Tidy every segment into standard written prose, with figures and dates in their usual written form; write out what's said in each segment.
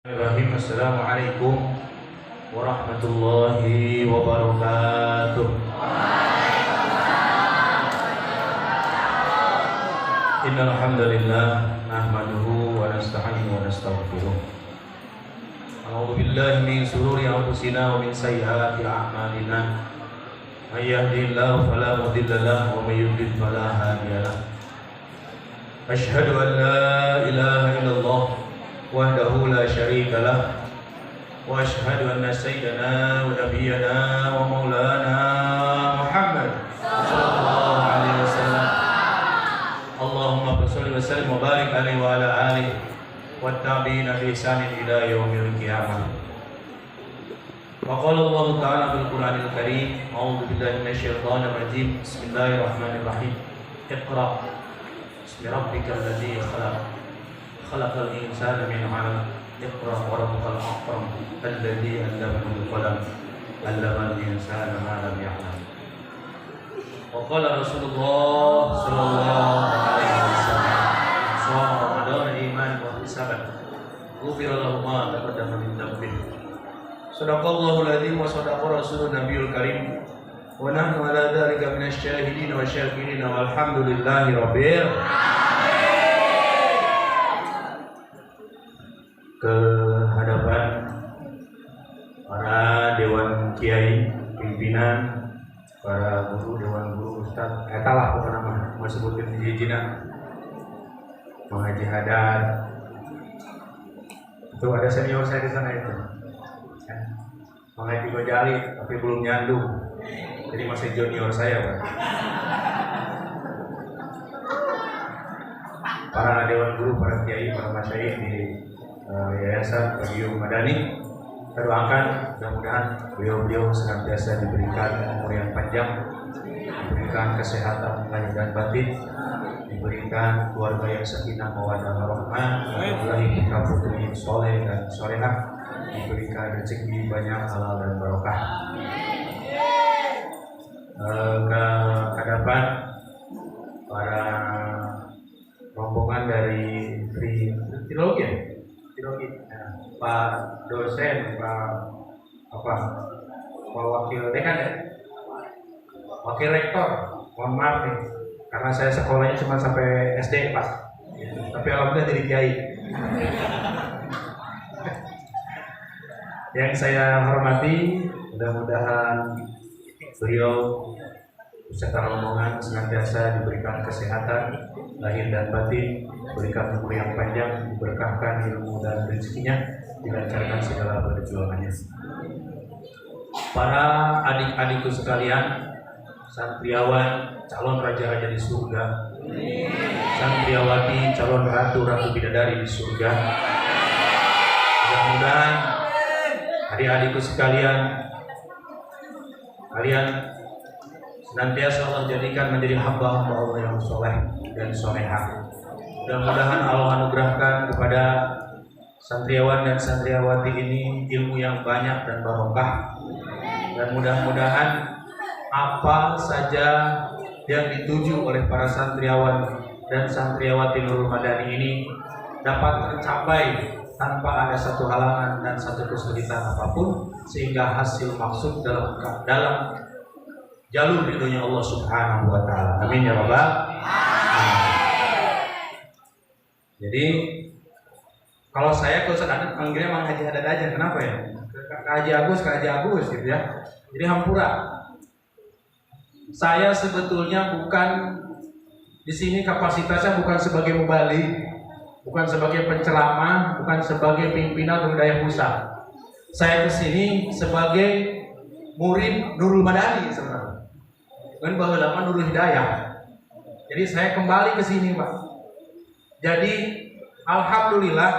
Bismillahirrahmanirrahim. Assalamualaikum warahmatullahi wabarakatuh. Innal hamdalillah nahmaduhu wa nasta'inuhu wa nastaghfiruh. A'udzu billahi min shururi anfusina wa min sayyiati a'malina. May yahdihillahu fala mudilla lahu wa may yudlil fala hadiya lahu. Asyhadu an la ilaha illallah wahdahu la syarika lah wa asyhadu anna sayyidana wa nabiyyana wa maulana Muhammad sallallahu alaihi wasallam. Allahumma shalli wa sallim wa barik alaihi wa ala alihi wat tabi'ina bi ihsanin ila yaumil qiyamah. Wa qala Allah ta'ala fil Qur'anil Karim, a'udzu billahi minasy syaithanir rajim. Bismillahirrahmanirrahim. Iqra bismi rabbikal ladzi khalaq khalaqal insana min 'alaq. Iqra wa rabbukal akram alladzi 'allama bil qalam 'allamal insana ma lam ya'lam. Wa qala Rasulullah sallallahu alaihi wasallam, "Shawm Ramadan iman wa ihtisaban, ghufira lahu ma taqaddama min dhanbihi." Shadaqallahul adzim wa shadaqa rasulun nabiyul karim. Wa nahnu ala dzalika minasy syahidin wa syakirin walhamdulillahi rabbil ke hadapan para dewan kiai, pimpinan, para guru, dewan guru, ustaz, etalah pokoknya nama mau sebutin di Jina, Mang Haji Hadad. Itu ada senior saya di sana itu, Mang Haji Gojali, tapi belum nyandu, jadi masih junior saya, Pak. Para dewan guru, para kiai, para masyayikh di Yayasan Badiou Madani, kita doakan mudah-mudahan beliau senantiasa diberikan umur yang panjang, diberikan kesehatan lahir dan batin, diberikan keluarga yang sakinah mawaddah warahmah, diberikan putri soleh dan solehah, diberikan rezeki banyak halal dan barokah. Ke hadapan para rombongan dari Trilogi, Pak dosen, Pak wakil dekan ya, wakil rektor, mohon maaf nih, karena saya sekolahnya cuma sampai SD Pak, tapi alhamdulillah jadi kiai. Yang saya hormati, mudah-mudahan beliau beserta rombongan senantiasa diberikan kesehatan lahir dan batin, diberikan umur yang panjang, diberkahkan ilmu dan rezekinya, dilancarkan segala perjuangannya. Para adik-adikku sekalian, santriawan calon raja-raja di surga, santriawati calon ratu-ratu bidadari di surga. Mudah-mudahan adik-adikku sekalian, kalian senantiasa Allah jadikan menjadi hamba-hamba Allah yang soleh dan solehah. Mudah-mudahan Allah anugerahkan kepada santriawan dan santriawati ini ilmu yang banyak dan barokah. Dan mudah-mudahan apa saja yang dituju oleh para santriawan dan santriawati Nurul Madani ini dapat tercapai tanpa ada satu halangan dan satu kesulitan apapun, sehingga hasil maksud dalam jalur ridhonya Allah Subhanahu wa taala. Amin ya rabbal alamin. Jadi kalau saya panggilnya Mang Haji Hadad aja, kenapa ya? Kak Haji Agus gitu ya. Jadi hampura. Saya sebetulnya bukan di sini, kapasitasnya bukan sebagai mubalik, bukan sebagai penceramah, bukan sebagai pimpinan wilayah pusat. Saya ke sini sebagai murid Nurul Madani sebenarnya. Dengan bahwa Nurul Hidayah. Jadi saya kembali ke sini, Pak. Jadi alhamdulillah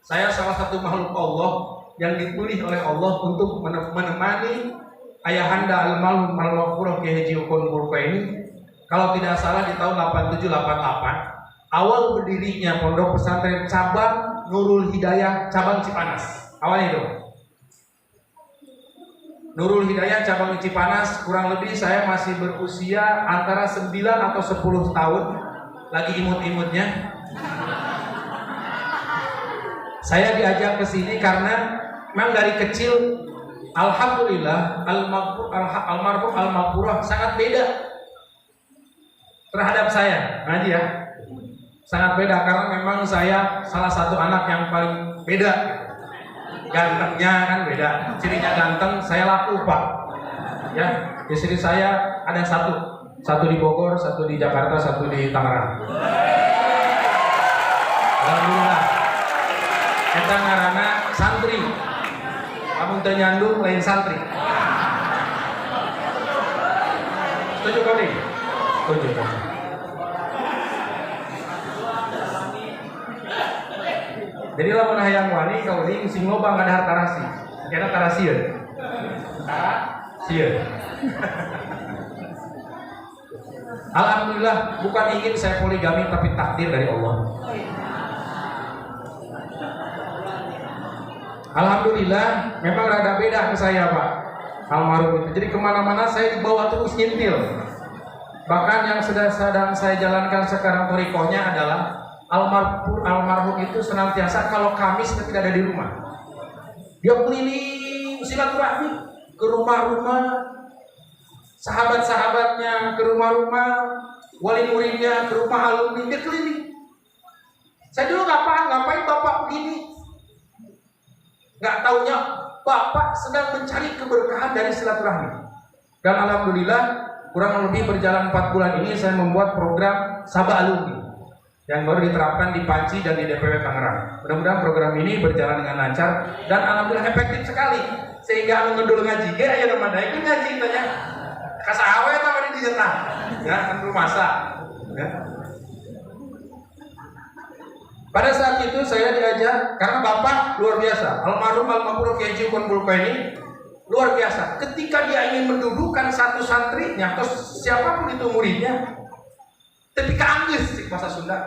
saya salah satu makhluk Allah yang dipilih oleh Allah untuk menemani ayahanda almarhum al-maghfurah Kiai Haji Ukun Purba ini, kalau tidak salah di tahun 87-88 awal berdirinya pondok pesantren cabang Nurul Hidayah cabang Cipanas. Awalnya itu Nurul Hidayah cabang Cipanas, kurang lebih saya masih berusia antara 9 atau 10 tahun, lagi imut-imutnya. Saya diajak ke sini karena memang dari kecil alhamdulillah almarhum almarhumah sangat beda terhadap saya. Ngaji ya. Sangat beda karena memang saya salah satu anak yang paling beda. Gantengnya kan beda. Cirinya ganteng, saya laku Pak. Ya, istri saya ada satu di Bogor, satu di Jakarta, satu di Tangerang. Alhamdulillah. Kita ngarana santri. Kamu ternyandung lain santri. Setuju kau nih? Setuju. Jadi lamun hayang wani kauling sing loba ngadahar tarasi. Kena tarasieur. Tarasieur. Alhamdulillah, bukan ingin saya poligami tapi takdir dari Allah. Alhamdulillah, memang rada beda ke saya Pak almarhum itu. Jadi kemana-mana saya dibawa terus nyentil. Bahkan yang sedang saya jalankan sekarang torikohnya adalah almarhum itu senantiasa kalau Kamis tidak ada di rumah, dia keliling silaturahmi ke rumah-rumah sahabat-sahabatnya, ke rumah-rumah wali muridnya, ke rumah alumni, dia keliling. Saya dulu ngapain bapak begini? Nggak taunya bapak sedang mencari keberkahan dari silaturahmi. Dan alhamdulillah kurang lebih berjalan 4 bulan ini saya membuat program Sabah Alumni yang baru diterapkan di Panci dan di DPW Tangerang. Mudah-mudahan program ini berjalan dengan lancar dan alhamdulillah efektif sekali. Sehingga mengendul ngaji, ya nama daik ngaji tanya. Kasahawe tadi di jetah. Ya, kan masak. Ya. Pada saat itu saya diajak karena bapak luar biasa. Almarhum Kiai Jukun Bulko ini luar biasa. Ketika dia ingin mendudukkan satu santrinya atau siapapun itu muridnya, ketika Anggis di bahasa Sunda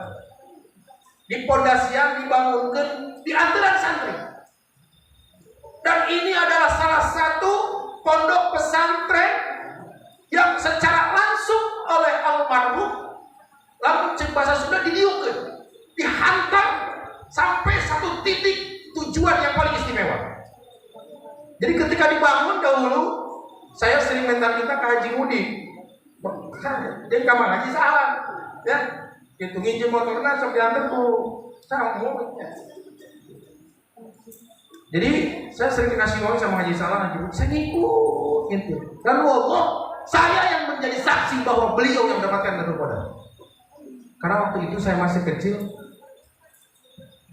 di pondasian dibangunkan di antara santri, dan ini adalah salah satu pondok pesantren yang secara langsung oleh almarhum lamun cek bahasa Sunda didiukeun, dihantar sampai satu titik tujuan yang paling istimewa. Jadi ketika dibangun dahulu saya sering minta-minta ke Haji Mudi, jadi kamar Haji salah ya, itu nginjem motornya sampai diantar tuh sama. Jadi saya sering dikasih uang sama Haji Salah, saya ngikut gitu. Dan Allah, saya yang menjadi saksi bahwa beliau yang mendapatkan Nurul Qadar. Karena waktu itu saya masih kecil,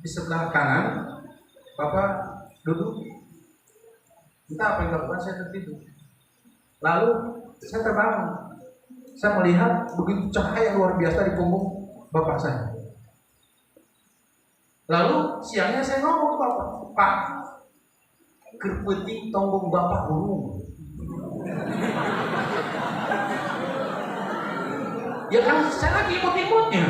di sebelah kanan bapak duduk, entah apa yang dilakukan, saya tertidur. Lalu saya terbangun. Saya melihat begitu cahaya luar biasa di punggung bapak saya. Lalu siangnya saya ngomong ke bapak, Pak, kerpeting tonggong bapak gunung. Ya kan saya lagi imut-imutnya.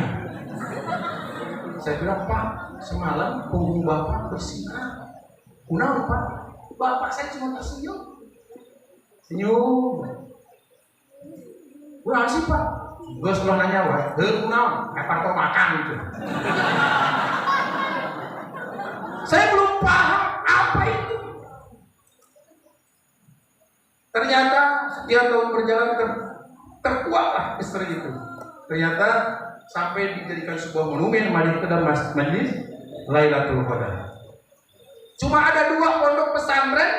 Saya bilang, Pak, semalam punggung bapak bersinar. Kunaon Pak? Bapak saya cuma tersenyum. Senyum. Kurang sih Pak. Gue sebelah nanya, wah, kunaon? Kapan makan gitu. Saya belum paham apa itu. Ternyata setiap tahun berjalan terkuatlah misteri itu. Ternyata sampai dijadikan sebuah monumen majlis Lailatul Qadar. Cuma ada 2 pondok pesantren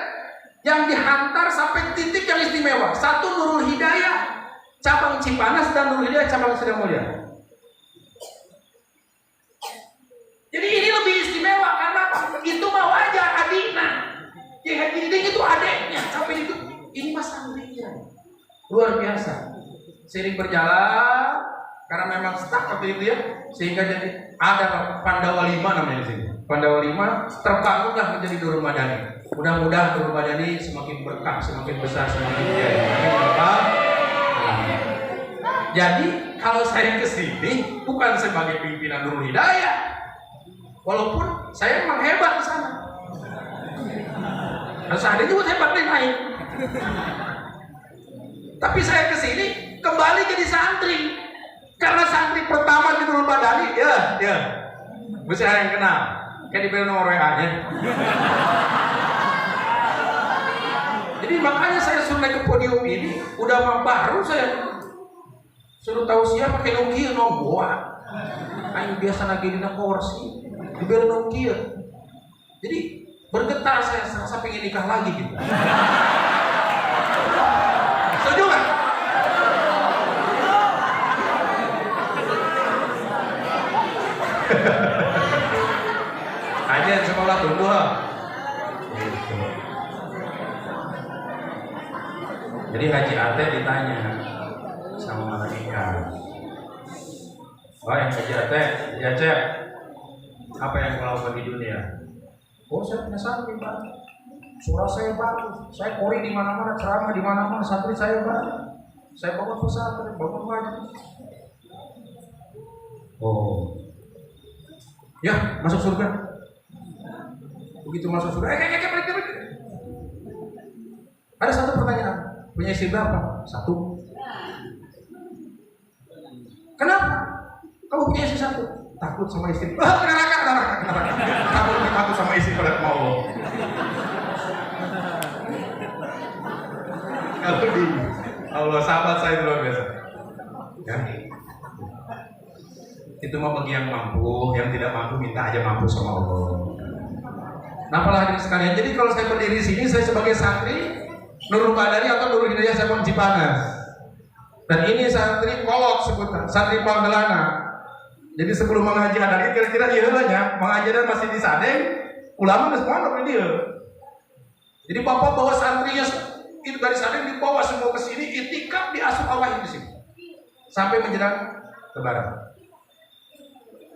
yang dihantar sampai titik yang istimewa. Satu Nurul Hidayah cabang Cipanas dan Nurul Hidayah cabang Sidomulya. Jadi ini lebih istimewa karena itu mah wajar adiknya. Yang Haji Diding itu adiknya sampai itu. Ini mas santrinya luar biasa. Seiring berjalan karena memang stuck waktu itu ya, sehingga jadi ada Pandawa 5 namanya di sini. Pandawa 5 terbangunlah menjadi Nurul Madani. Mudah-mudahan Nurul Madani semakin berkah, semakin besar, semakin jaya. Jadi kalau saya kesini bukan sebagai pimpinan Nurul Hidayah, walaupun saya memang hebat di sana. Dan saya juga hebat nih lain. Tapi saya kesini kembali jadi santri. Karena santri pertama di Nurul Madani, ya, bisa yang kenal. kayak diberi nomor WA-nya. Jadi makanya saya suruh naik ke podium ini, udah baru saya suruh tahu siapa pakai Nokia nomor. Ayo biasa lagi di kursi, diberi Nokia. Jadi bergetar saya serasa pengen nikah lagi gitu. Setuju nggak? Aja sekolah dulu. Jadi Haji Ate ditanya sama malaikat, "Wahai Haji Ate, ya Cep, apa yang kau lakukan di dunia?" "Oh, saya punya santri Pak. Surah saya bagus. Saya kori di mana-mana, ceramah di mana-mana, santri saya banyak. Saya bangun pesantren, bangun wajib." "Oh, ya masuk surga." Begitu masuk surga, balik. Ada satu pertanyaan, punya istri berapa? 1. "Kenapa? Kamu punya istri 1? "Takut sama istri." Kenapa? Takut sama istri pada mau. Kalau di Allah, sahabat saya luar biasa. Ya. Itu mah bagi yang mampu, yang tidak mampu minta aja mampu sama Allah. Nah, para hadirin sekalian, jadi kalau saya berdiri di sini, saya sebagai santri Nurul Badari atau Nurul Hidayah Sabon Cipanas. Dan ini santri kolok sebutan, santri Panggelana. Jadi sebelum mengaji adanya kira-kira iya lah ya, mengaji dan masih disadeng, ulama semua orang dia. Jadi bapak bawa santrinya itu dari sadeng dibawa semua ke sini, itikaf diasuh Allah di sini sampai menjelang Lebaran.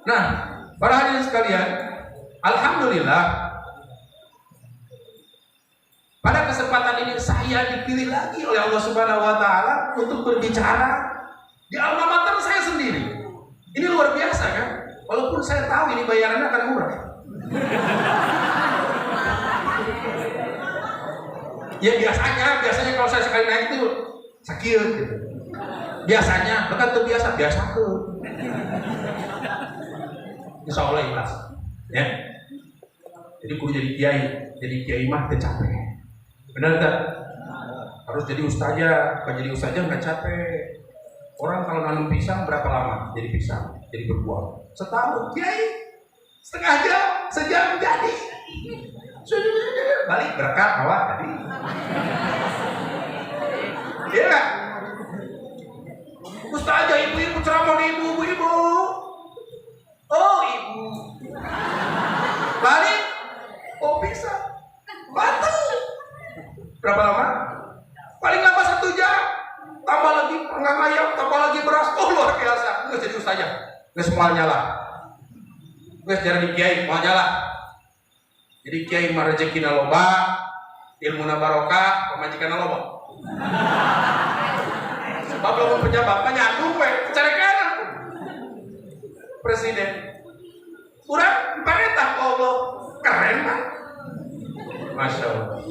Nah, para hadirin sekalian, alhamdulillah pada kesempatan ini saya dipilih lagi oleh Allah Subhanahu wa taala untuk berbicara di alma mater saya sendiri. Ini luar biasa kan? Walaupun saya tahu ini bayarannya akan murah. Ya biasanya kalau saya sekali naik itu sakit gitu. Biasanya, bahkan terbiasa, biasa tuh. Insya Allah ikhlas. Ya. Jadi kudu jadi kiai mah tercapek. Benar tak? Harus jadi ustazah, kalau jadi ustazah nggak capek. Orang kalau nanam pisang berapa lama jadi pisang, jadi berbuah? Setahun, kiai. Setengah jam, sejam jadi. Balik berkat awak tadi. Iya nggak? Ustazah ibu-ibu ceramah di ibu-ibu. Oh ibu. Balik. Oh pisang. Batal. Berapa lama? Paling lama 1 jam. Tambah lagi panggang ayam, tambah lagi beras. Oh luar biasa. Nggak jadi ustazah. Nggak semuanya lah. Nggak jadi kiai, semuanya lah. Jadi kiai mah rezekina loba, ilmuna barokah, pemajikan loba. Sebab lo pejabat nyandung we, carekan presiden. Kurang pemerintah Allah keren kan? Masya Allah.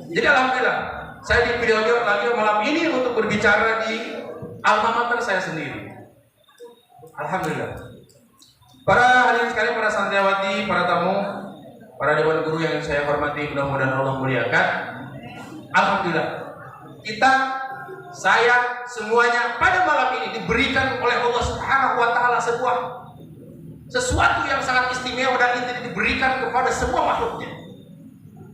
Jadi alhamdulillah saya dipilih lagi malam ini untuk berbicara di alma mater saya sendiri. Alhamdulillah. Para hadirin sekalian, para santriwati, para tamu, para dewan guru yang saya hormati, mudah-mudahan Allah muliakan. Alhamdulillah, saya semuanya pada malam ini diberikan oleh Allah Subhanahu wa taala sesuatu yang sangat istimewa dan itu diberikan kepada semua makhluknya,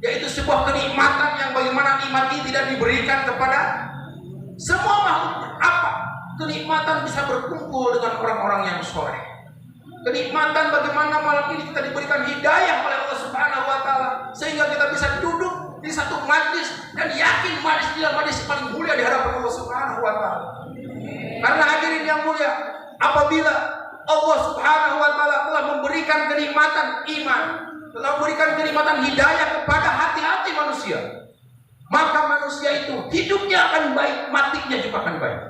yaitu sebuah kenikmatan yang bagaimana nikmat ini tidak diberikan kepada semua makhluknya. Apa? Kenikmatan bisa berkumpul dengan orang-orang yang soleh. Kenikmatan bagaimana malam ini kita diberikan hidayah oleh Allah Subhanahu wa taala sehingga kita bisa duduk di satu majlis dan yakin majlis ini adalah majlis paling mulia di hadapan Allah Subhanahu wa taala. Karena hadirin yang mulia, apabila Allah Subhanahu wa taala telah memberikan kenikmatan iman, telah memberikan kenikmatan hidayah kepada hati-hati manusia, maka manusia itu hidupnya akan baik, matinya juga akan baik.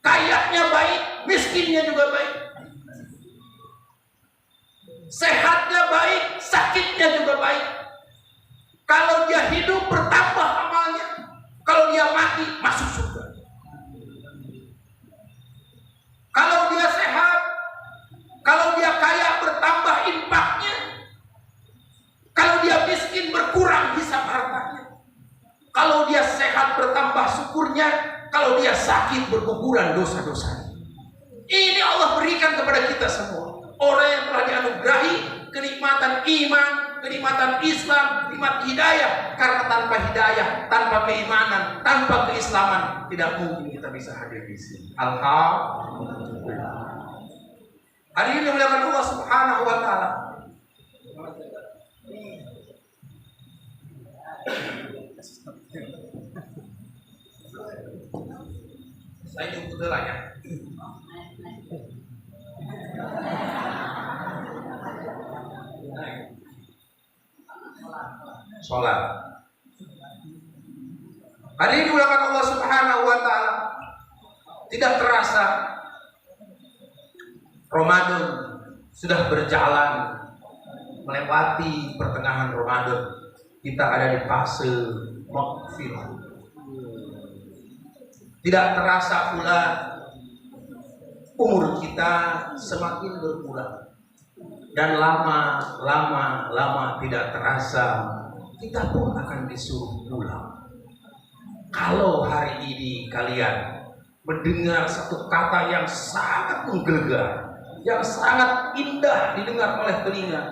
Kayanya baik, miskinnya juga baik. Sehatnya baik, sakitnya juga baik. Kalau dia hidup bertambah amalnya, kalau dia mati masuk surga. Kalau dia sehat, kalau dia kaya bertambah infaknya, syukurnya kalau dia sakit berguguran dosa-dosa. Ini Allah berikan kepada kita semua. Orang yang telah dianugerahi kenikmatan iman, kenikmatan Islam, nikmat hidayah. Karena tanpa hidayah, tanpa keimanan, tanpa keislaman, tidak mungkin kita bisa hadir di sini. Alhamdulillah. Hari ini dimuliakan Allah Subhanahu wa taala. Saya jemput delanya. Sholat. Hari ini dimuliakan Allah Subhanahu wa taala. Tidak terasa Ramadan sudah berjalan melewati pertengahan Ramadan. Kita ada di fase maghfirah. Tidak terasa pula umur kita semakin berkurang. Dan lama tidak terasa kita pun akan disuruh pulang. Kalau hari ini kalian mendengar satu kata yang sangat menggelegar, yang sangat indah didengar oleh telinga,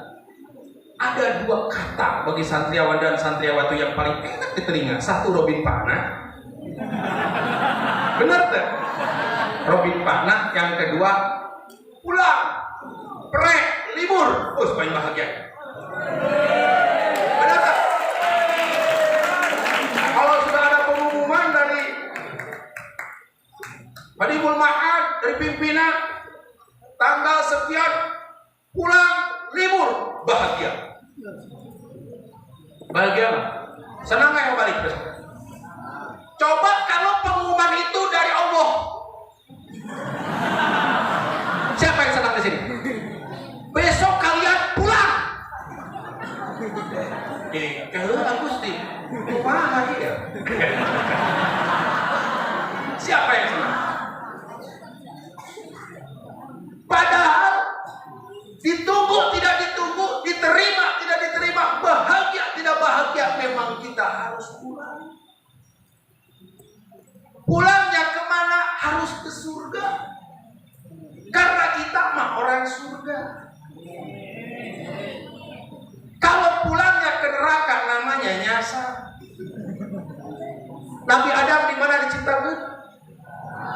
ada dua kata bagi santriawan dan santriawati yang paling enak di telinga. Satu Robin Panah, benar tak? Robin Panah. Yang kedua pulang, prek, libur. Oh, paling bahagia. Benar tak? Kalau sudah ada pengumuman dari Madibul Ma'ad, dari pimpinan, tanggal sekian pulang libur, bahagia. Bahagia apa? Senang nggak yang balik besok? Coba kalau pengumuman itu dari Allah, siapa yang senang di sini? Besok kalian pulang. Kalau Agusti, kumaha dia? Siapa yang senang? Padahal ditunggu tidak ditunggu, diterima tidak diterima, bahagia tidak bahagia, memang kita harus pulang. Pulangnya kemana? Harus ke surga. Karena kita mah orang surga. Kalau pulangnya ke neraka namanya nyasar. Nabi Adam di mana diciptakan?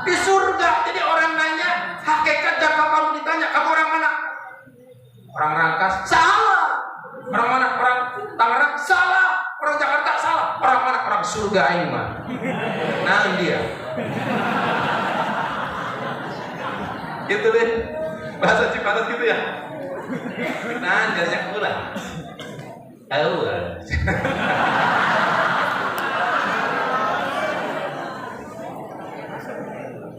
Di surga. Jadi orang nanya, hakikatnya kalau kamu ditanya, kamu orang mana? Orang Rangkas? Salah. Orang mana? Orang Tangerang? Salah. Orang Jakarta? Salah. Orang mana? Orang surga ini mah. Nah dia. Gitu deh. Bahasa Cipatat gitu ya. Nah, diajak pulang.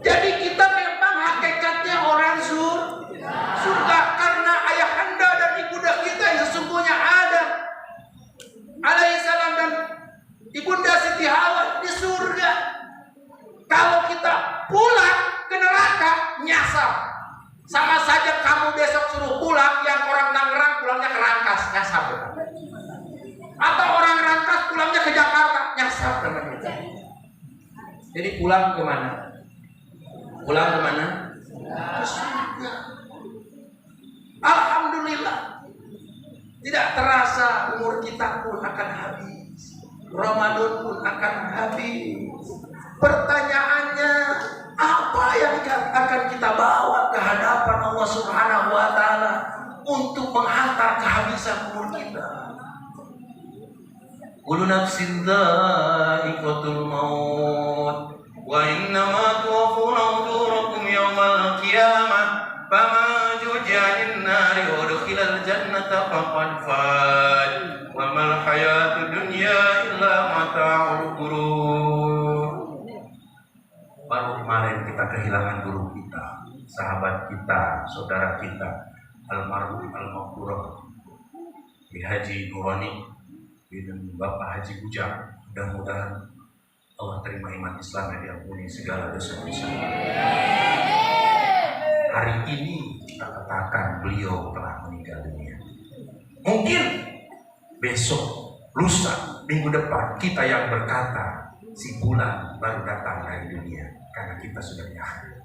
Jadi kita memang hakikatnya orang surga karena ayahanda dan ibunda kita yang sesungguhnya Adam alaihissalam dan ibunda Siti Hawa di surga. Kalau kita pulang ke neraka nyasar. Sama saja kamu besok suruh pulang, yang orang Tangerang pulangnya ke Rangkas, nyasar. Atau orang Rangkas pulangnya ke Jakarta, nyasar namanya. Jadi pulang kemana? Pulang kemana? Ke surga. Alhamdulillah. Tidak terasa umur kita pun akan habis. Ramadan pun akan habis. Pertanyaannya, apa yang akan kita bawa ke hadapan Allah Subhanahu wa taala untuk menghantar kehabisan umur kita? Kullu nafsin dha'iqatul maut wa innama tuwaffawna ujurakum yawmal qiyamah faman zuhziha 'anil nari wa udkhilal jannata faqad faz wa mal hayatud dunya illa mata'ul ghurur. Baru kemarin kita kehilangan guru kita, sahabat kita, saudara kita, almarhum al-maghfurah Ki Haji Nurani dan Bapak Haji Bujang. Mudah-mudahan Allah terima iman Islam dan diampuni segala dosa-dosa. Hari ini kita katakan beliau telah meninggal dunia. Mungkin besok, lusa, minggu depan kita yang berkata si bulan baru datang dari dunia, karena kita sudah di akhirat.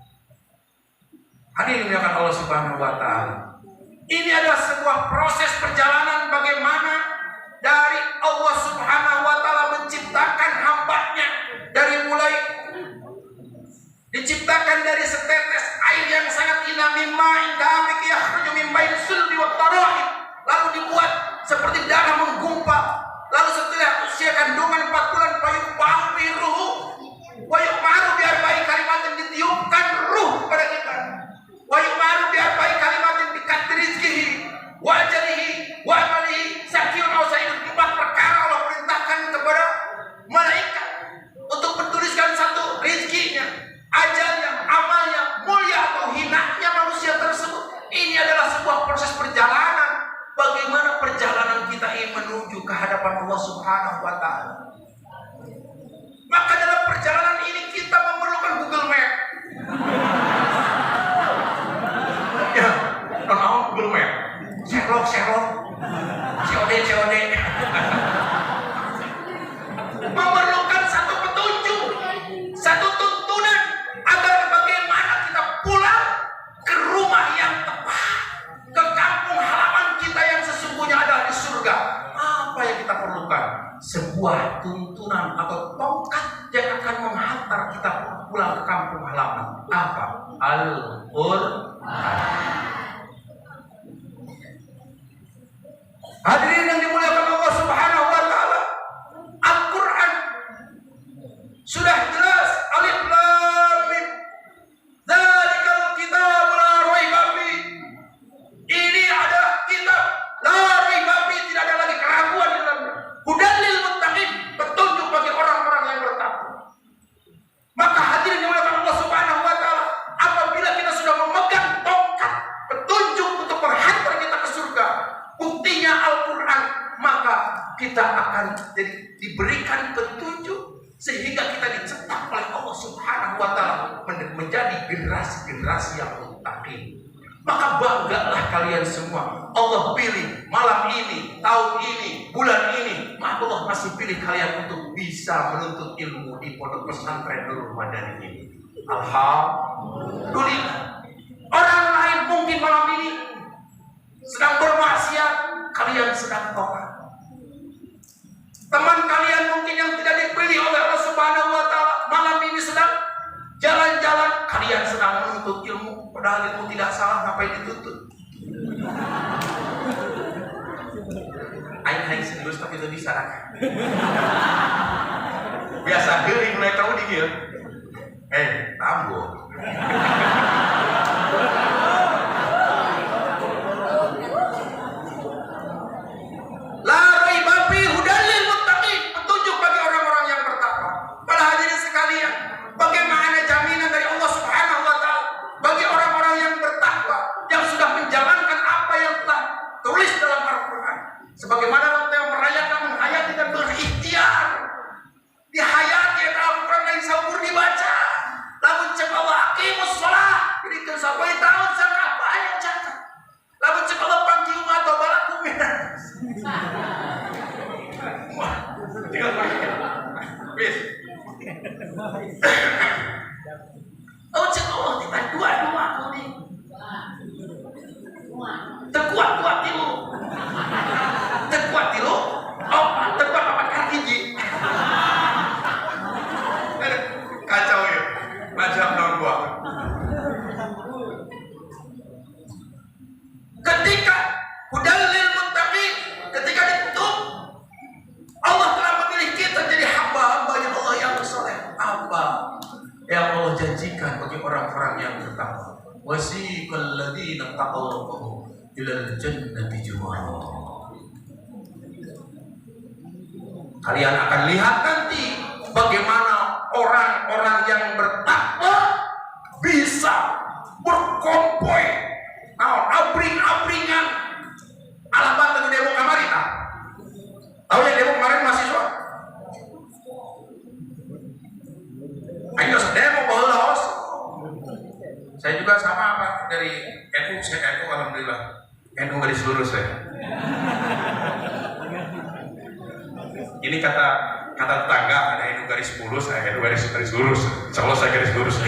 Hadirin dimuliakan Allah Subhanahu wa Ta'ala, ini adalah sebuah proses perjalanan bagaimana dari Allah Subhanahu wa Ta'ala menciptakan hambanya, dari mulai diciptakan dari setetes air yang sangat indah, mimma indamik yakhruju min baini sulbi wat tara'ib, lalu dibuat seperti darah menggumpal, lalu setelah usia kandungan 4 bulan fayuqba'u bi ruhu wa yu'maru bi arba'i kalimatin, ditiupkan ruh kepada kita, wa yu'maru bi arba'i kalimatin bi qadri rizqihi wa ajalihi wa amalihi sakirun aw sa'idun. 4 perkara Allah perintahkan kepada malaikat untuk menuliskan satu rizkinya, ajalnya, amalnya, mulia atau hinanya manusia tersebut. Ini adalah sebuah proses perjalanan, bagaimana perjalanan kita ini menuju ke hadapan Allah Subhanahu wa Ta'ala. Maka dalam perjalanan ini kita memerlukan Google Map. Ya, tahu Google Map. Sherlock, COD. Memerlukan satu petunjuk, satu tuntunan agar bagaimana kita pulang ke rumah yang tepat, ke kampung halaman kita yang sesungguhnya adalah di surga. Apa yang kita perlukan? Sebuah tuntunan atau tongkat yang akan menghantar kita pulang ke kampung halaman. Apa? Al-Qur'an. Hadirin yang dimuliakan Allah Subhanahu wa Ta'ala, Al-Quran sudah jelas, alif lam mim, dzalikal kitabul la raiba fi. Ini ada kitab la raiba fi, tidak ada lagi keraguan di dalamnya. Hudan lil muttaqin, petunjuk bagi orang-orang yang bertakwa. Maka hadirin yang dimuliakan Allah Subhanahu wa Ta'ala, apabila kita sudah memegang tongkat petunjuk untuk menghantar kita ke surga, buktinya Al-Quran, maka kita akan diberikan petunjuk sehingga kita dicetak oleh Allah Subhanahu wa Ta'ala menjadi generasi-generasi yang muttaqin. Maka banggalah kalian semua. Allah pilih malam ini, tahun ini, bulan ini, maka Allah masih pilih kalian untuk bisa menuntut ilmu di pondok pesantren Nurul Madani ini. Alhamdulillah. Orang lain mungkin malam ini sedang bermaksiat, kalian sedang tobat. Teman kalian mungkin yang tidak dipilih oleh Allah Subhanahu wa Ta'ala malam ini sedang jalan-jalan, kalian sedang menuntut ilmu, padahal ilmu tidak salah, ngapain dituntut? Aing serius tapi itu bisa. Biasa geuring mulai tahu di dieu. Tambo. Sebagaimana orang yang merayakan, menghayati dan berikhtiar, dihayati Al-Quran yang sabur dibaca. Lamun cek Allah aqimus shalah, jadi kan sampai tahun zakat banyak zakat. Lamun cek Allah pangkium atau balakum minas. Wah, tinggal pakai. Bis. Oh cek Allah kita dua-dua kau nih. Terkuat-kuat itu. Terkuat itu, terkuat apa hiji. Kacau ya, macam tahun gua. Ketika hudalil muttaqin, ketika ditutup, Allah telah memilih kita jadi hamba-hambanya Allah yang soleh. Apa yang Allah janjikan bagi orang-orang yang bertakwa? Wasiqal ladzina taqaw rabbahum ilal jannati zumara. Kalian akan lihat nanti bagaimana orang-orang yang bertakwa bisa berkonvoy, abring-abringan. Alamat tadi demo kemarin, tahu yang demo kemarin mahasiswa? Ayo demo baheula host. Saya juga sama Pak dari NU, saya NU alhamdulillah. NU garis lurus saya. Ini kata kata tetangga ada yang garis lurus, saya garis lurus. Insya Allah saya garis lurus.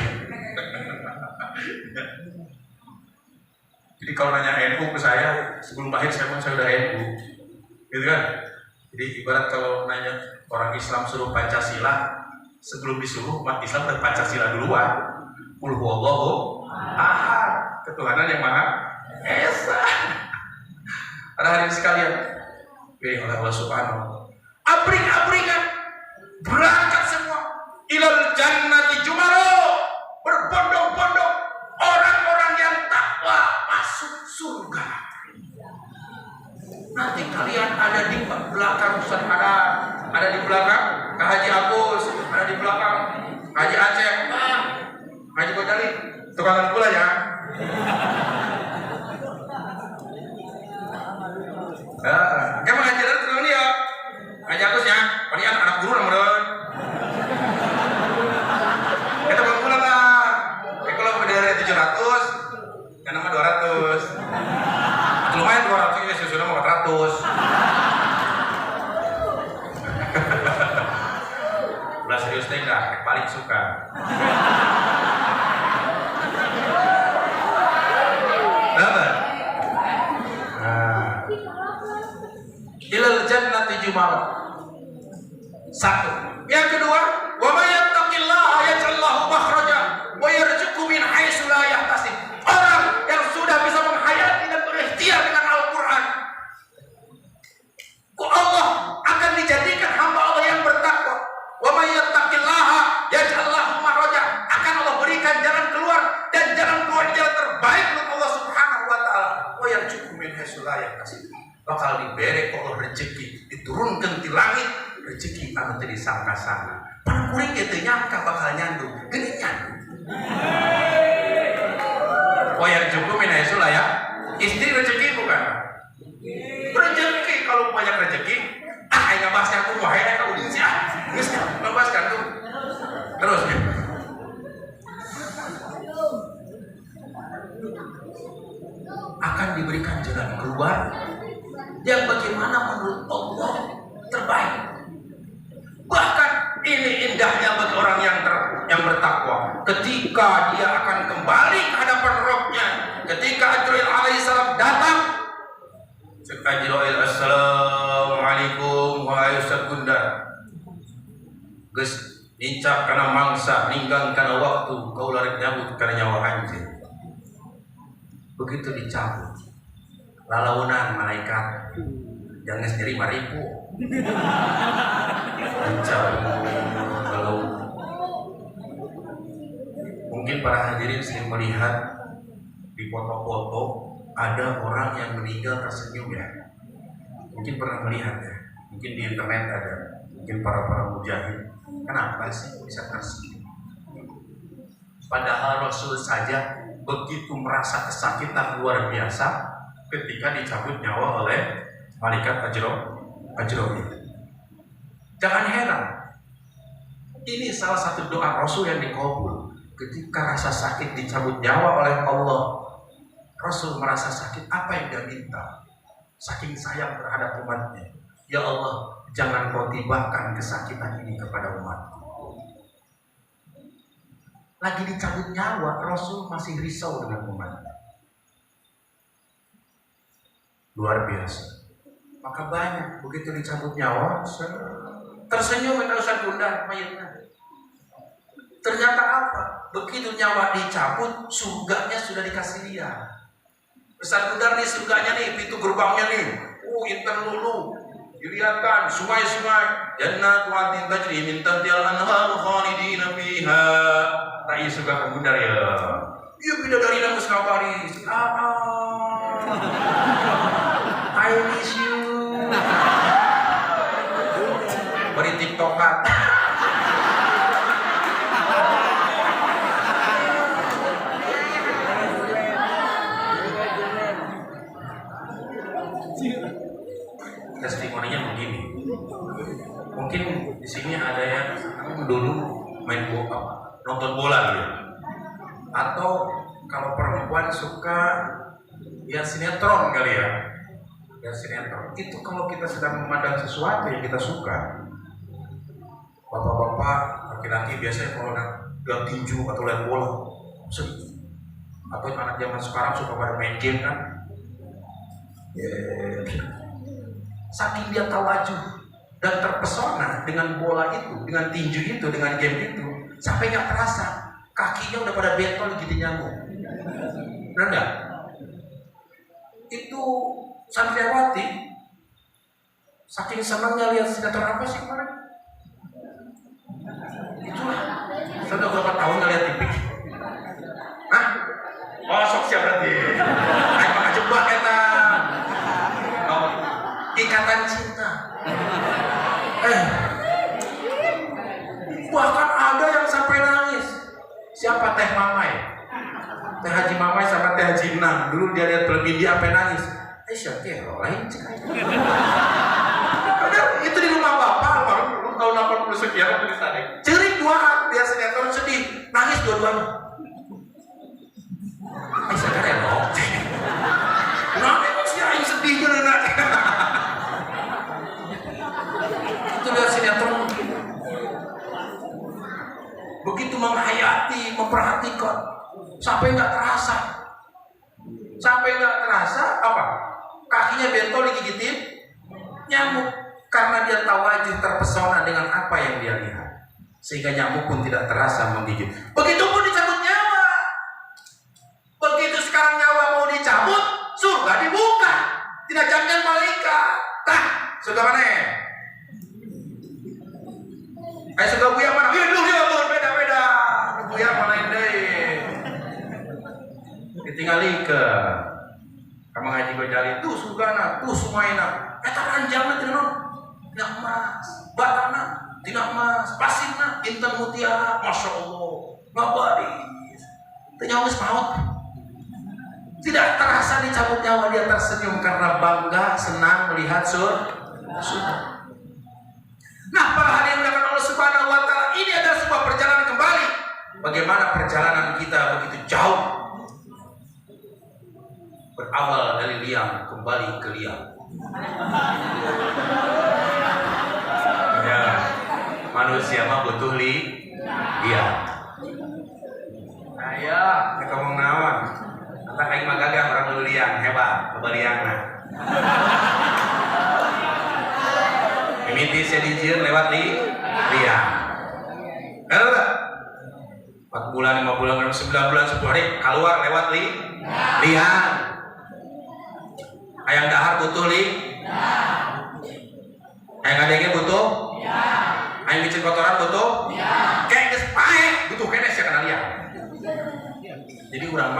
Jadi kalau nanya NU ke saya, sebelum lahir saya udah NU, gitu kan? Jadi ibarat kalau nanya orang Islam suruh Pancasila, sebelum disuruh umat Islam udah Pancasila duluan. Qul huwallahu ahad, ketuhanan yang maha esa. Pada hari ini sekalian, pilih oleh Allah Subhanahu. Abring-abringan, berangkat semua ilal jannati jumaro, berbondong-bondong orang-orang yang takwa masuk surga. Nanti kalian ada di belakang Ustaz, ada di belakang Kak Haji Agus, ada di belakang Haji Aceh, Haji Godali, tukangan gula ya. Kayak mengajar terus dia, Haji Agus ya, kalian anak guru nomor. Kita mau pulang lah. Kalau berdiri 700, kan nama 200. Lumayan 200 ini sudah mau 400. Belas serius deh enggak, paling suka. Ilal jannati jumara. Satu. Yang kedua, wa may yattaqillaha yaj'al lahu makhraja wa yarzuqhu min haitsu la yahtasib. Orang yang sudah bisa menghayati dan berikhtiar dengan Al-Qur'an, Allah akan dijadikan hamba Allah yang bertakwa. Wa may yattaqillaha yaj'al lahu makhraja, akan Allah berikan jalan keluar, dan jalan keluar jalan terbaik untuk Allah Subhanahu wa taala. Wa yarzuqhu min haitsu la yahtasib. Bakal diberi Allah rezeki, diturunkan di langit rezeki anu teu disangka-sangka. Pan kuring teu nyangka bakal nyandung, geuning nyandung. Wayar cukup min haitsu la ya. Istri rezeki bukan? Rezeki, kalau banyak rezeki, aing bahas yang kumaha aing ka udin sia. Geus ngabaskan tuh. Terus. Akan diberikan jalan keluar yang bagaimana menurut Allah terbaik. Bahkan ini indahnya bagi orang yang bertakwa, ketika dia akan kembali ke hadapan Rabb-nya, ketika Ajrail alaihissalam datang. Ajrail, assalamualaikum wa Ustaz. Geus nincak kana mangsa, ninggang kana waktu, kau lari nyabut kana nyawa anjeun. Begitu dicabut, lalaunan malaikat jangan sendiri mariku kalau mungkin para hadirin sering melihat di foto-foto ada orang yang meninggal tersenyum ya, mungkin pernah melihat ya, mungkin di internet ada, mungkin para mujahid. Kenapa sih bisa tersenyum? Padahal Rasul saja begitu merasa kesakitan luar biasa ketika dicabut nyawa oleh malaikat Ajrail. Jangan heran, ini salah satu doa Rasul yang dikabul. Ketika rasa sakit dicabut nyawa oleh Allah, Rasul merasa sakit. Apa yang dia minta? Saking sayang terhadap umatnya, ya Allah, jangan kau tibakan kesakitan ini kepada umatku. Lagi dicabut nyawa, Rasul masih risau dengan umatnya. Luar biasa. Maka banyak begitu dicabut nyawa, tersenyum kata Ustaz Bunda mayatnya. Ternyata apa? Begitu nyawa dicabut, surganya sudah dikasih dia. Ustaz Bunda nih surganya nih, pintu gerbangnya nih. Intan lulu. Dilihatkan sungai-sungai, jannatu adnin tajri min tahtiha al-anhar khalidina fiha. Tai surga kebundar ya. Iya bidadari nang geus ngabari. I miss you. Beri tiktokan. Testimoninya begini. Mungkin di sini ada yang dulu main bola, nonton bola gitu. Atau kalau perempuan suka lihat sinetron kali ya. Lihat sinetron. Itu kalau kita sedang memandang sesuatu yang kita suka, Bapak-bapak, laki-laki biasanya kalau lihat tinju atau lihat bola sedih. Atau anak zaman sekarang suka pada main game kan. Saking dia tawajuh dan terpesona dengan bola itu, dengan tinju itu, dengan game itu, sampai nggak terasa kakinya udah pada bentol gitu nyambung. Benar nggak? Itu Santriawati saking senangnya lihat sinetron apa sih kemarin? Itulah. Sudah berapa tahun nggak lihat TV? Hah? Oh, sok siap berarti. Ayo maka jebak kita. Oh, Ikatan Cinta. Bahkan ada yang sampai nangis. Siapa? Teh Mamai. Teh Haji Mamai sama Teh Haji Enang. Dulu dia lihat film India sampai nangis. Siapa ya? Lain cek. Itu di rumah bapak almarhum tahun 80 sekian waktu di sana. Cerik dua dia sinetron sedih, nangis dua-duanya. Sekarang ya dong. Kenapa sih yang sedih gitu nak? Itu lihat sinetron begitu menghayati, memperhatikan sampai nggak terasa apa? Kakinya bentol digigitin nyamuk karena dia tawajuh terpesona dengan apa yang dia lihat, sehingga nyamuk pun tidak terasa menggigit. Begitupun dicabut nyawa. Begitu sekarang nyawa mau dicabut, surga dibuka, tidak jangan malaikat. Tah, surga mana? Surga buaya mana? Dulu beda. Buaya mana ini? Ditinggali ke kamu ngaji Bajali tuh surgana, tuh sumaina. Eta ranjangna tidak tidak emas, batana tidak emas, pasirna intan mutiara, masya Allah, ngabaris, tenyawis maut. Tidak terasa dicabut nyawa, dia tersenyum karena bangga, senang melihat surga. Nah, para hadirin yang Allah Subhanahu Wa Taala, ini adalah sebuah perjalanan kembali. Bagaimana perjalanan kita begitu jauh, berawal dari liang kembali ke liang. Ya, manusia mah butuh liang. Ayah, kita ngomong naon? Entah kayak mah gagah orang dulu liang, hebat, coba liangna. Mimiti saya dijir lewat liang. Kalau 4 bulan, 5 bulan, 9 bulan, 10 hari keluar lewat liang. Ayang dahar butuh ayang adanya butuh ayang bikin kotoran butuh kayak geus pae butuh kene sia kana liang. Jadi urang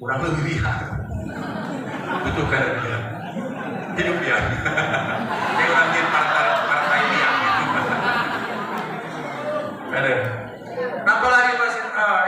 lebih liar butuh kana liang hidup liang kayak urang di partai liang ada kenapa lagi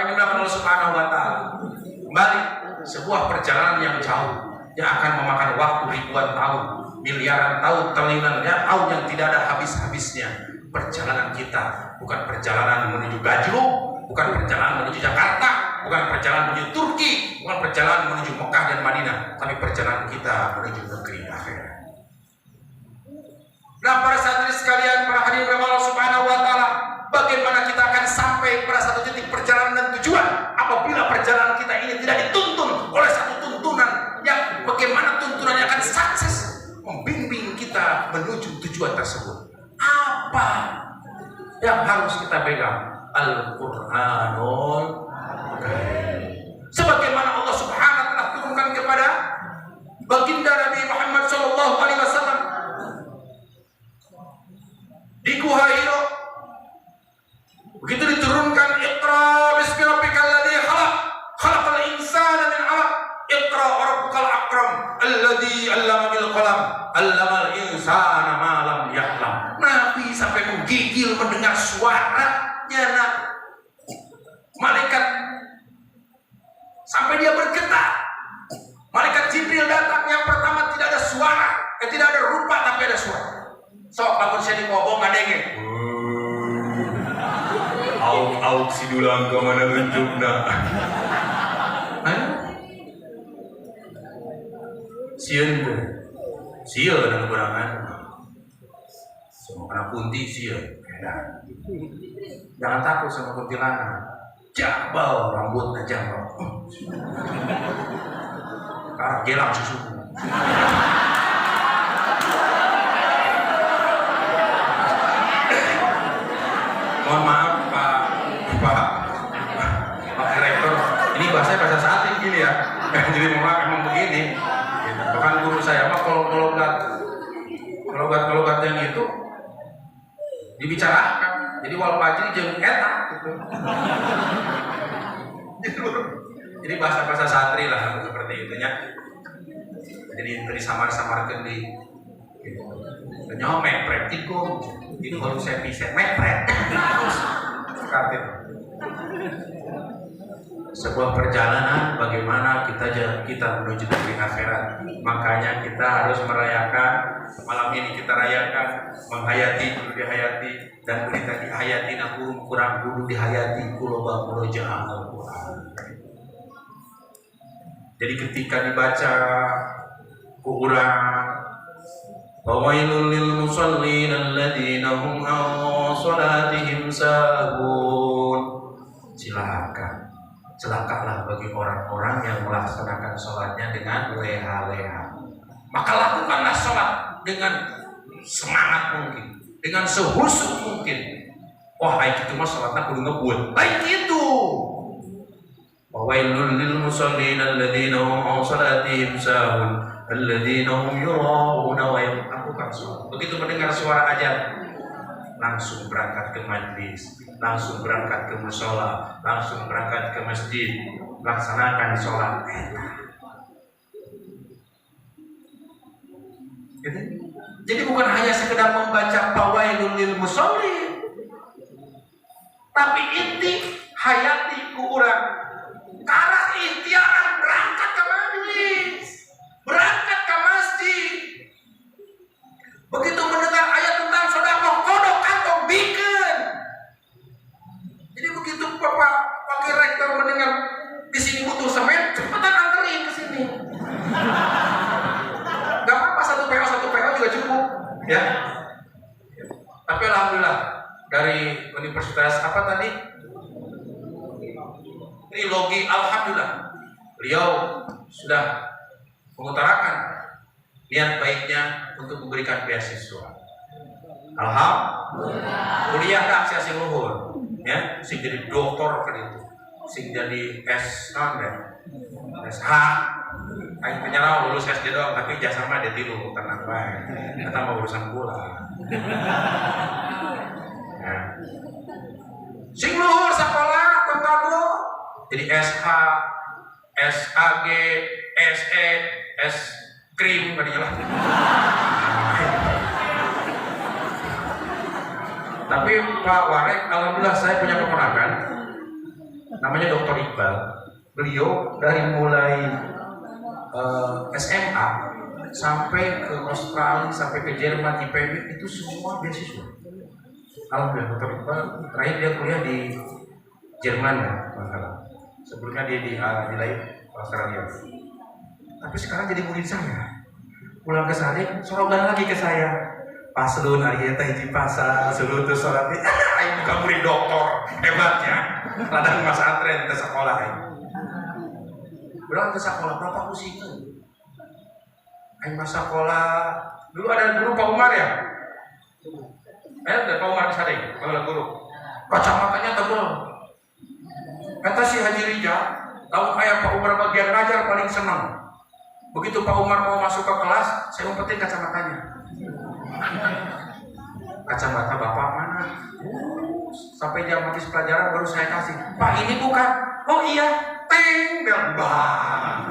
ini melakukan Allah Subhanahu Wa Taala kembali sebuah perjalanan yang jauh yang akan memakan waktu ribuan tahun, miliaran tahun, triliunan tahun yang tidak ada habis-habisnya. Perjalanan kita bukan perjalanan menuju Gajruk, bukan perjalanan menuju Jakarta, bukan perjalanan menuju Turki, bukan perjalanan menuju Mekah dan Madinah, tapi perjalanan kita menuju negeri akhirat. Nah, para santri sekalian, para hadirin Allah Subhanahu Wa Taala, bagaimana kita akan sampai pada satu titik perjalanan dan tujuan apabila perjalanan kita ini tidak dituntun oleh satu tuntunan yang bagaimana tuntunannya akan sukses membimbing kita menuju tujuan tersebut. Apa yang harus kita pegang? Al-Qur'anul Karim. Sebagaimana Allah Subhanahu wa taala turunkan kepada baginda Nabi Muhammad sallallahu alaihi wasallam di Gua Hira. Begitu diturunkan Iqra bismi rabbikal ladzi khalaq, khalaqal insana min 'alaq, Iqra wa rabbukal akram, alladzi 'allama bil qalam, 'allamal insana ma lam ya'lam. Nabi sampai menggigil mendengar suaranya malaikat sampai dia bergetar. Malaikat Jibril datang, yang pertama tidak ada suara, tidak ada rupa tapi ada suara. Sok lamun saya ngomong ngadenge. Auk si dulang ke mana tunjukna. Sieun dan kurangan. Semua kuntilanak kunti sih ya. Jangan takut sama kuntilanak. Jabal rambutnya jabal. Gelang susu. Mohon maaf Pak Direktur, ini bahasa satir gini ya. Jadi mohon maaf emang begini. Bahkan guru saya mah kalau logat yang itu dibicarakan. Jadi wal fajri jeung eta gitu. Jadi bahasa satri lah seperti itu nya. Jadi samar-samarkeun di gitu. Nyaho mepret tikum. Ini kalau saya bisa mepret. Seperti sebuah perjalanan bagaimana kita menuju negeri akhirat. Makanya kita harus merayakan malam ini, kita rayakan menghayati dulu dihayati dan berita dihayati kurang dulu dihayati kuloba murojaah Al-Quran. Jadi ketika dibaca Quran, fawailul lil musallin alladzina hum an salatihim sahun. Celakalah bagi orang-orang yang melaksanakan sholatnya dengan leha-leha. Maka lakukanlah sholat dengan semangat mungkin, dengan sehusu mungkin. Wah, baik itu mah sholatnya kudu ngebuat. Baik itu. Wawailul lil musallin alladzina hum an salatihim sahun alladzina hum yura'una wa yam'aqukan sholat. Begitu mendengar suara azan, langsung berangkat ke majlis, langsung berangkat ke mushola, langsung berangkat ke masjid, laksanakan sholat. Jadi bukan hanya sekedar membaca fawailul lil musallin, tapi inti hayati ku urang karena ikhtiaran berangkat ke majlis, berangkat ke masjid. Begitu mendengar ayat tentang sedekah, kodok kantong bikin. Jadi begitu Bapak Wakil Rektor mendengar di sini butuh semen, cepetan anterin ke sini. Gak apa-apa satu PO juga cukup, ya. Tapi alhamdulillah dari Universitas apa tadi? Trilogi, alhamdulillah beliau sudah mengutarakan niat baiknya untuk memberikan beasiswa. Alhamdulillah. Kuliah dah sia sing luhur, ya, sing jadi doktor kan itu, sing jadi SH, aing penyerah lulus SD doang, tapi jasa mah dia tilu, tenang bae. Kata mau urusan pula. Ya. Sing luhur sekolah tentang jadi SH, SAG, SE, S krim tadinya lah. Tapi Pak Warek, alhamdulillah saya punya keponakan namanya Dr. Iqbal. Beliau dari mulai SMA sampai ke Australia, sampai ke Jerman, di PB itu semua beasiswa. Alhamdulillah Dr. Iqbal terakhir dia kuliah di Jerman ya, masalah. Sebelumnya dia di Australia. Tapi sekarang jadi murid saya. Pulang ke sana, sorogan lagi ke saya. Paslon hari eta hiji pasal, suluh teu salat teh. Aing bukan murid doktor, hebatnya. Ladang Mas Antren teh sekolah aing. Urang teh sekolah berapa kusikeun? Aing mah sekolah dulu ada guru Pak Umar ya. Ada Pak Umar di sana, kalau guru. Kacamatanya tebel. Kata si Haji Rija, lamun aya Pak Umar bagian ngajar paling senang. Begitu Pak Umar mau masuk ke kelas, saya umpetin kacamatanya. Kacamata Bapak mana? Sampai jam habis pelajaran baru saya kasih. Pak ini bukan. Oh iya, teng bel bah.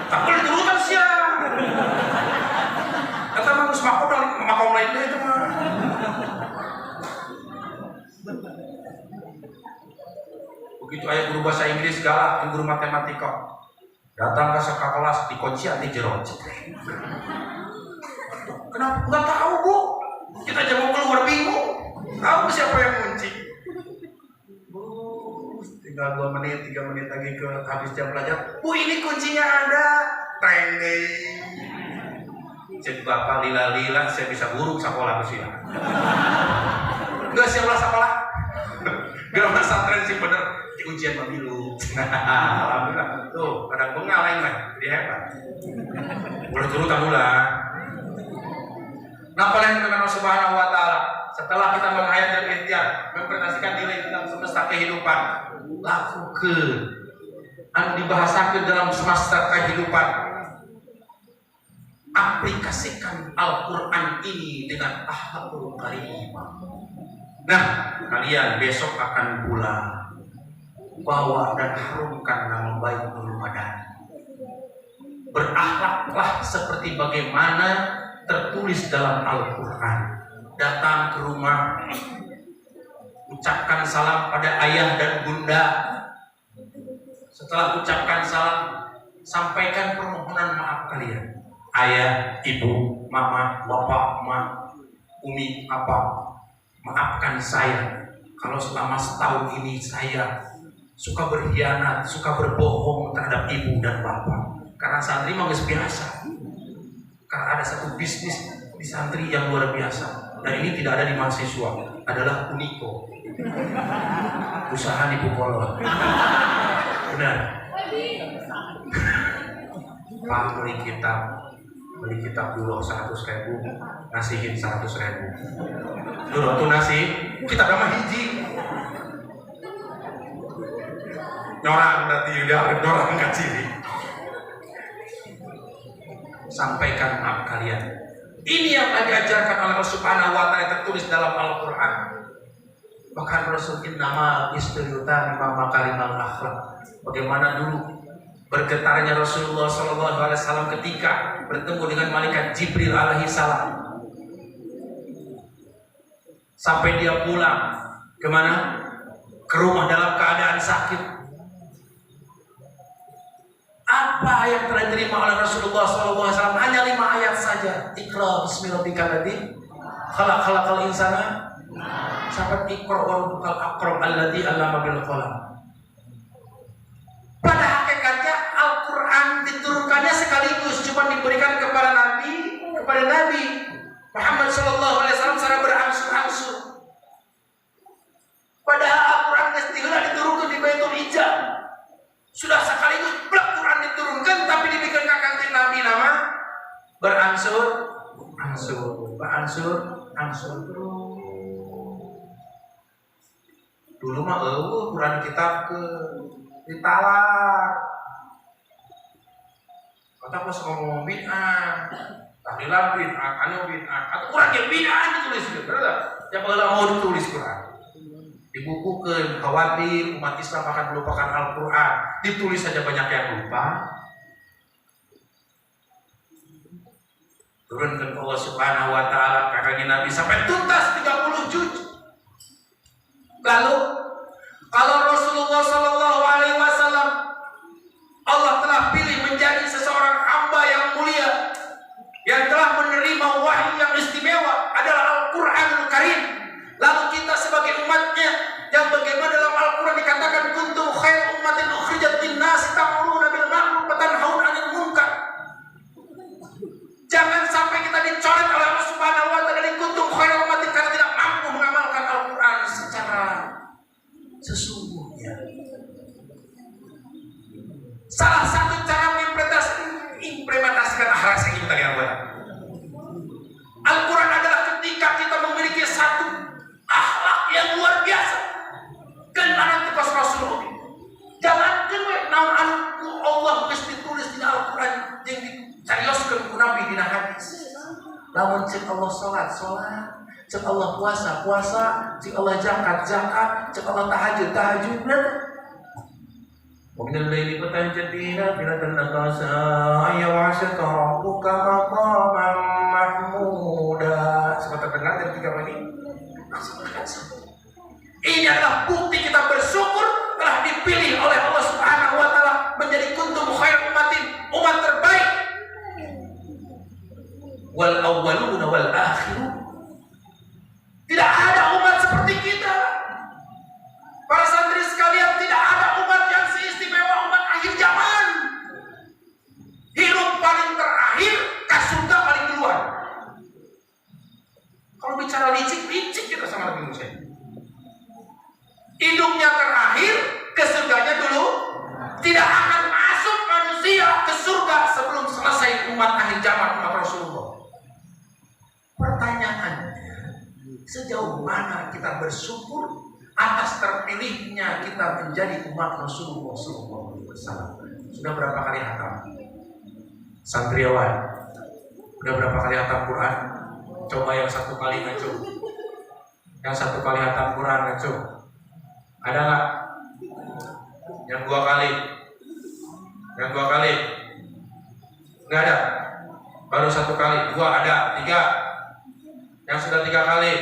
Tak boleh turutan siang. Kata bagus makom lain deh itu mah. Begitu ayah guru bahasa Inggris galak, guru matematika. Datang ke sekolah dikunci anti jero. Kenapa? Nggak tahu Bu. Kita aja mau keluar bingung. Tahu siapa yang kunci? Bu, tinggal 2 menit, 3 menit lagi ke habis jam pelajaran. Bu, ini kuncinya ada. Trending. cek bapak lila-lila saya bisa buruk sekolah ke sini. Enggak siapa sekolah. Gak pesantren sih bener di ujian pemilu. Alhamdulillah. Tuh, pada bengal lain mah, jadi hebat. Boleh turun kamu lah. Nah, paling dengan Allah Subhanahu wa taala, setelah kita menghayat dan ikhtiar, mempresentasikan diri dalam semesta kehidupan, lakukan anu dibahasakan dalam semesta kehidupan. Aplikasikan Al-Qur'an ini dengan akhlakul karimah. Nah, kalian besok akan pulang, bawa dan harumkan nama baik Nurul Madani. Berakhlaklah seperti bagaimana tertulis dalam Al-Quran. Datang ke rumah, ucapkan salam pada ayah dan bunda. Setelah ucapkan salam, sampaikan permohonan maaf kalian. Ayah, ibu, mama, bapak, mak, umi, apa, maafkan saya kalau selama setahun ini saya suka berkhianat, suka berbohong terhadap ibu dan bapak. Karena santri mah geus biasa. Karena ada satu bisnis di santri yang luar biasa, dan ini tidak ada di mahasiswa, adalah Uniko, usaha nipu kolot. Benar. Pak beli kitab dulu 100.000, ngasihin 100.000. Dulu tuh nasi, kitab nama hiji. Nyorang berarti udah dorang kaciri. Sampaikan maaf kalian. Ini yang diajarkan oleh Allah Subhanahu wa taala tertulis dalam Al-Qur'an. Bahkan Rasul nama istuyutan mama kalimal akhlak. Bagaimana dulu bergetarnya Rasulullah sallallahu alaihi wasallam ketika bertemu dengan malaikat Jibril alaihi salam. Sampai dia pulang kemana? Ke rumah dalam keadaan sakit. Apa yang telah diterima oleh Rasulullah SAW? Hanya 5 ayat saja. Iqra bismillahirrahmanirrahim. Khalaqal insana. Sampai Iqra wa rabbukal akram alladzi 'allama bil qalam. Pada hakikatnya Al-Quran diturunkannya sekaligus, cuma diberikan kepada Nabi Muhammad SAW secara berangsur-angsur. Padahal Al-Quran diturunkan di Baitul Izzah. Sudah sekaligus Al-Quran diturunkan, tapi dibikin kantin Nabi nama berangsur terus. Dulu mah Quran kitab ke ditalak. Kata pas ngomong bid'ah, tahlilan bid'ah, anu bid'ah, atau Quran yang bid'ah ditulis gitu, betul? Yang kalau mau ditulis Quran, dibukukan, khawatir umat Islam akan melupakan Al-Quran, ditulis saja banyak yang lupa. Turunkan Allah Subhanahu wa taala kakaknya Nabi sampai tuntas 30 juz. Lalu kalau Rasulullah sallallahu alaihi wasallam Allah telah pilih menjadi seseorang hamba yang mulia yang telah menerima wahyu yang istimewa adalah Al-Qur'anul Karim. Lalu kita sebagai umatnya yang bagaimana dalam Al-Quran dikatakan kuntum khair ummatin ukhrijat lin-nas ta'muruna bil ma'ruf wa tanhauna 'anil munkar. Jangan sampai kita dicoret oleh Allah Subhanahu wa taala dari kuntum khair ummatin karena tidak mampu mengamalkan Al-Quran secara sesungguhnya. Salah satu cara mengimplementasikan akhlak yang kita buat Al-Quran adalah ketika kita memiliki satu akhlak yang luar biasa. Kenalan tegas Rasulullah. Jangan kewe naon anu Allah geus ditulis di Al-Quran yang dicarioskeun ku Nabi dina hadis. Lamun cek Allah salat, cek Allah puasa, cek Allah zakat, cek Allah tahajud. Wa minal laili fatahajjad bihi nafilatan laka ayyawasaka rabbuka maqaman mahmuda. Sebentar dengar dari 3 ini. Ini adalah bukti kita bersyukur telah dipilih oleh Allah Subhanahu wa taala menjadi kuntum khair ummatin, umat terbaik. Wal awwaluna wal akhirun. Tidak ada umat seperti kita. Para santri sekalian, tidak ada umat yang seistimewa umat akhir zaman. Hidup paling terakhir, ke surga paling duluan. Kalau bicara licik kita sama Nabi Musa. Hidupnya terakhir, ke surganya dulu. Tidak akan masuk manusia ke surga sebelum selesai umat akhir zaman umat Rasulullah. Pertanyaannya, sejauh mana kita bersyukur atas terpilihnya kita menjadi umat Rasulullah SAW? Sudah berapa kali hatam? Santriawan, sudah berapa kali hatam Quran? Coba yang 1 kali ngaco. Yang 1 kali hatam Quran ngaco. Ada nggak? Yang 2 kali? Yang 2 kali? Nggak ada. Baru 1 kali. 2 ada. 3. Yang sudah 3 kali?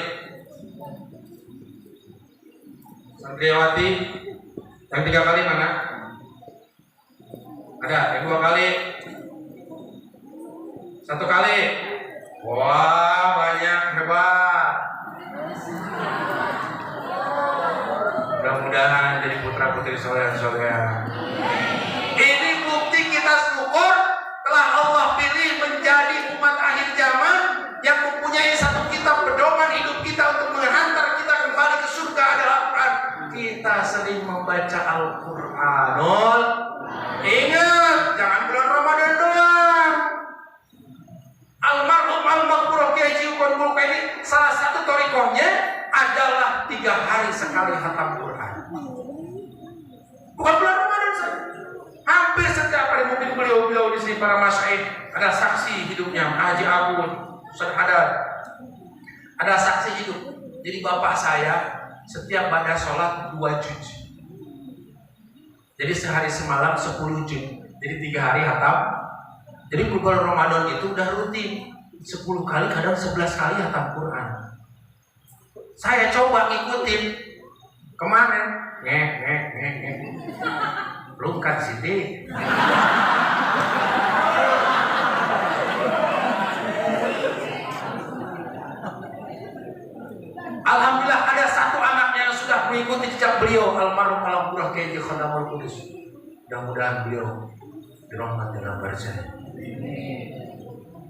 Santriawati. Yang 3 kali mana? Ada. Yang 2 kali? 1 kali? Wah, banyak, hebat. Mudah-mudahan jadi putra-putri soleh-soleh. Ini bukti kita syukur telah Allah pilih menjadi umat akhir zaman yang mempunyai satu kitab pedoman hidup kita untuk menghantar kita kembali ke surga adalah Al-Quran. Kita sering membaca Al-Quranul. Ingat, jangan bulan Ramadan doang. Almarhum Al-Maghfurah Kiai Haji Ukon ini salah satu thariqahnya adalah 3 hari sekali khatam Quran. Bukan bulan Ramadan saja. Hampir setiap hari, mungkin beliau di sini para masyaikh ada saksi hidupnya. Haji Abu Ustaz Hadar ada saksi hidup. Jadi bapak saya setiap pada sholat 2 juz. Jadi sehari semalam 10 juz. Jadi 3 hari khatam. Jadi bulan Ramadan itu udah rutin 10 kali, kadang 11 kali khatam Quran. Saya coba ngikutin kemarin, belum kan Siti. Alhamdulillah ada satu anaknya yang sudah mengikuti jejak beliau, almarhum Al-Maghfurah Kiai Khadamul Qudus. Mudah-mudahan beliau dirahmati dalam barzah.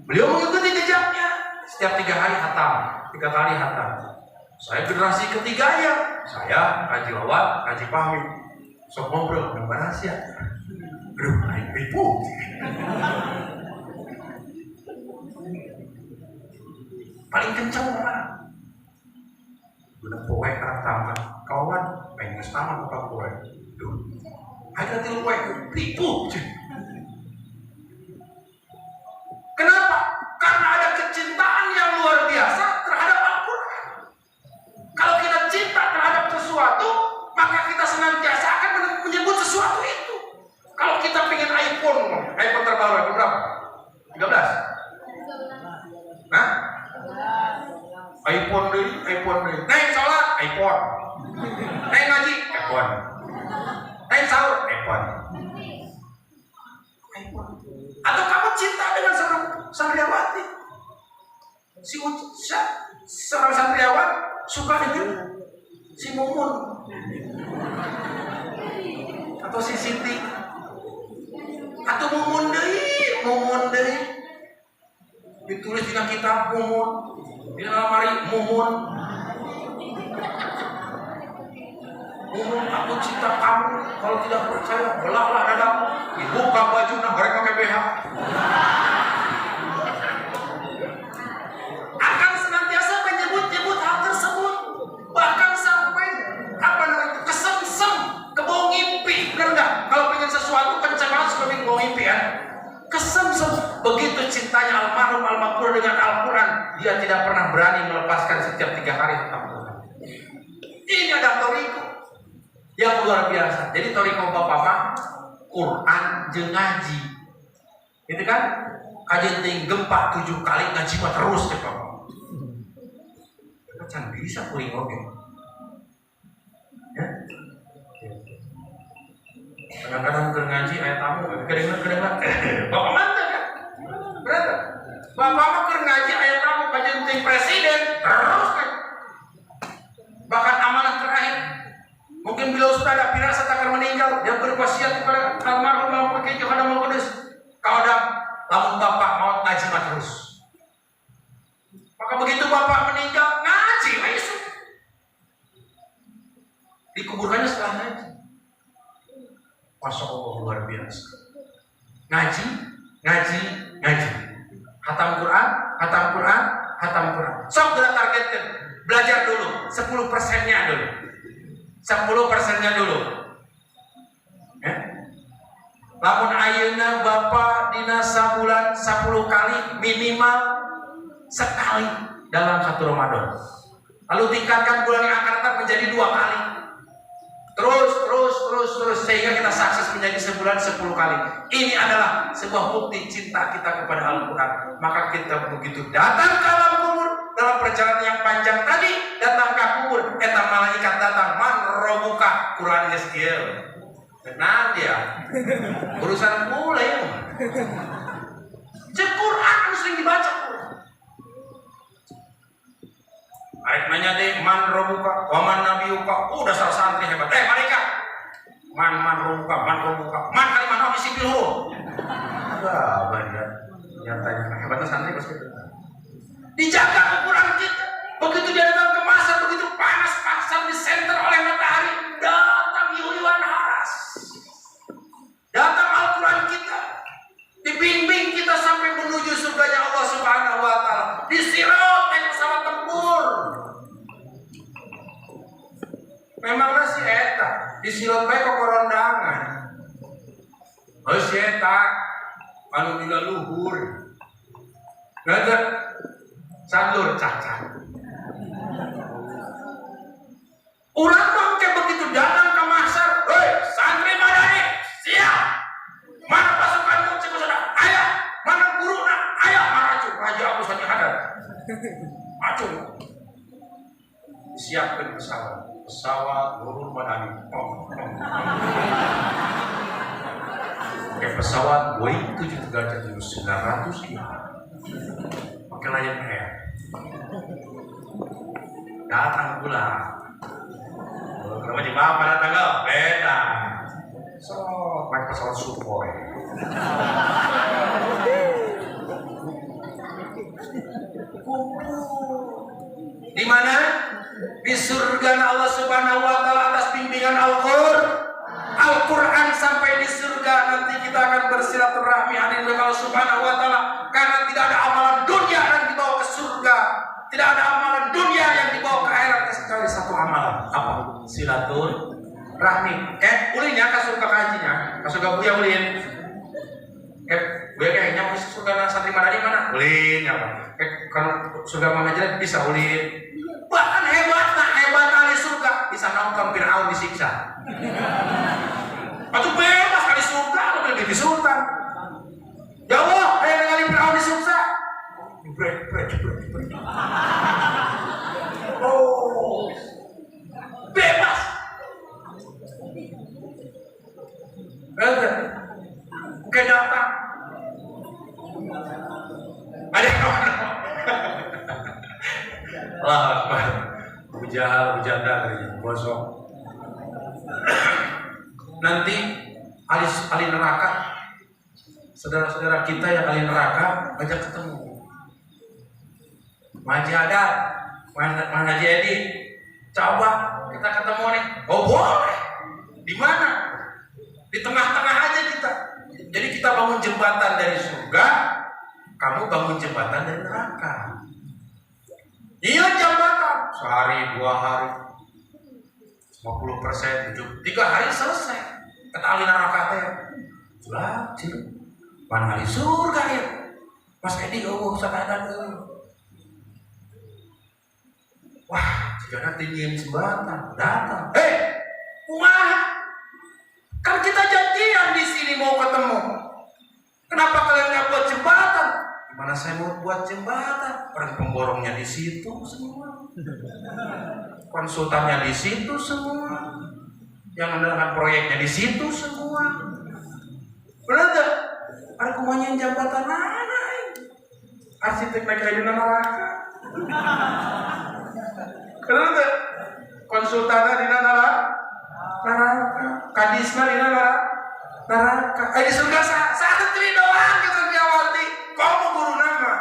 Beliau mengikuti jejaknya setiap 3 hari khatam, 3 kali khatam. Saya generasi ketiganya, saya Haji Lawat, Haji Fahmi, sok ngobrol dengan rahasia. Aduh, ibu. Paling kencang mana? Udah poe tamat, kawan, pengen tamat apa poe? Duh, ada tilu poe, ibu. Kenapa? Karena ada kecintaan yang luar biasa terhadap Al-Quran. Kalau kita cinta terhadap sesuatu, maka kita senantiasa akan menyebut sesuatu itu. Kalau kita pengen iPhone terbaru berapa? 13? Hah? iPhone deh. Naik sholat, iPhone. Naik ngaji, iPhone. Naik sahur, iPhone. Atau kamu cinta dengan seorang santriawati? Seorang santriawan suka dengan si Mumun atau si Siti atau Mumun deh ditulis di kitab Mumun, di lemari Mumun, aku cinta kamu, kalau tidak percaya belahlah dadamu, dibuka baju nah mereka pakai BH. Akan senantiasa menyebut-nyebut hal tersebut, bahkan sampai kesem-sem, kebawa ngimpi, benar nggak? Kalau pengen sesuatu kencang banget suka kebawa ngimpi ya. Kesem-sem, begitu cintanya almarhum Al-Maghfurah dengan Al-Quran, dia tidak pernah berani melepaskan setiap 3 hari khatam Quran. Ini ada thariqah yang luar biasa. Jadi thariqah bapak-bapak, Quran jeung ngaji, gitu kan? Kajian ting gempa 7 kali ngaji mah terus cepat. Can bisa kuring oke. Ya. Kadang-kadang keur ngaji aya tamu, kedengar. Bapak mantap kan? Berapa? Bapak mah keur ngaji aya tamu kajian ting presiden terus kan. Bahkan amanah terakhir mungkin beliau sudah ada firasat akan meninggal, dia berwasiat kepada almarhum Kiai Khadamul Qudus, kalau lamun bapak mau ngaji mah terus. Maka begitu bapak meninggal, bukannya setelah ngaji. Masya Allah, luar biasa. Ngaji. Hatam Quran. Sok udah targetkan. Belajar dulu, 10%-nya dulu. 10%-nya dulu. Lamun ayeuna Bapak dina sabulan 10 kali minimal sekali dalam satu Ramadan. Lalu tingkatkan bulan yang akan datang menjadi 2 kali. Terus sehingga kita sukses menjadi sebulan 10 kali. Ini adalah sebuah bukti cinta kita kepada Al-Quran. Maka kita begitu datang ke alam kubur dalam perjalanan yang panjang tadi, datang ke kubur, eta malaikat datang, man robuka Quran geus kieu. Tenang dia. Urusan mulai. Cek Quran sering dibaca. Ayat nanya deh, man robuka, waman nabiuka. Udah salah santri hebat. Malaikat. Man robuka, man kali mana isi pilur. Enggak banyak. Nyatanya hebatnya santri pasti itu. Dijaga Quran kita. Begitu dia datang ke masa, begitu panas paksa disenter oleh matahari, datang yuyuan haras. Datang Al-Quran kita, dibimbing kita sampai menuju surganya Allah Subhanahu wa Ta'ala. Disirat naik pesawat tempur. Memangnya si eta disirat baik kok korondangan. Oh si eta anu dina luhur. Gagak salur cacat. Urang mah begitu datang ke masar, hei santri madani, siap. Mana pasukanmu cek saudara? Ayah, mana guruna? Ayah, mana acuh? Raja Abu Sani Hadar. Acuh. Siapkan pesawat Nurul Madani. Pakai pesawat Boeing 737-900 ya. Pakai Lion Air. Datang pula. Kalau di bawah pada tanggal beda. So, pakai pesawat Sukhoi. Di mana? Di surga Allah Subhanahu wa Ta'ala atas bimbingan Al-Quran sampai di surga nanti kita akan bersilaturahmi hadirin Allah Subhanahu wa Ta'ala karena tidak ada amalan dunia yang dibawa ke surga, tidak ada amalan dunia yang dibawa ke akhirat kecuali satu amalan. Apa? Silaturahmi. Ulin ya ke surga kajinya, ke surga Buya ulin. Buya kayaknya ke surga santri madani mana? Ulin apa? Kalau surga Mangajaran bisa ulin. Bahkan hebat kali surga bisa nongkrong Fir'aun disiksa. Atau bebas kali surga lebih di sultan. Ya Allah, ayo kali Fir'aun disiksa. Break. Oh, bebas. Oke datang. Ada Allah Akbar. Bujanda gosok. Nanti ahli neraka, saudara-saudara kita yang ahli neraka ajak ketemu. Maji ada, Haji Edi, coba kita ketemu nih. Oh boleh. Di mana? Di tengah-tengah aja kita. Jadi kita bangun jembatan dari surga, kamu bangun jembatan dari neraka. Iya jambatan sehari 2 hari 50%, 3 hari selesai. Kata ahli neraka teh, sudah mana ahli surga ya? Mas Edi, sadar wah, jika tinggiin jembatan datang. Kumaha? Kan kita janjian di sini mau ketemu. Kenapa kalian nggak buat jembatan? Gimana saya mau buat jembatan? Orang pemborongnya di situ semua, konsultannya di situ semua, yang menentukan proyeknya di situ semua. Benar tak? Ada kumanyain jembatan mana? Arsitek naik kayu neraka. Benar tak? Konsultannya di neraka, kadisnya di neraka. Di surga satu tri doang kita diawati. Kamu guru nama.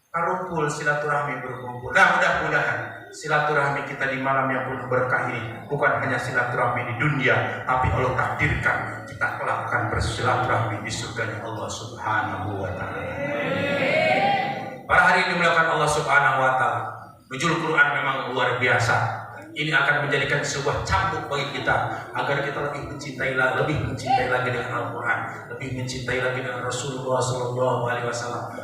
Karupul silaturahmi berkumpul. Nah, mudah-mudahan silaturahmi kita di malam yang penuh berkah ini bukan hanya silaturahmi di dunia, tapi Allah takdirkan kita kelak akan bersilaturahmi di surganya Allah Subhanahu wa taala. Pada hari ini dimuliakan Allah Subhanahu wa taala. Nuzul Quran memang luar biasa. Ini akan menjadikan sebuah cambuk bagi kita agar kita lebih mencintai lagi dengan Al-Quran, lebih mencintai lagi dengan Rasulullah SAW,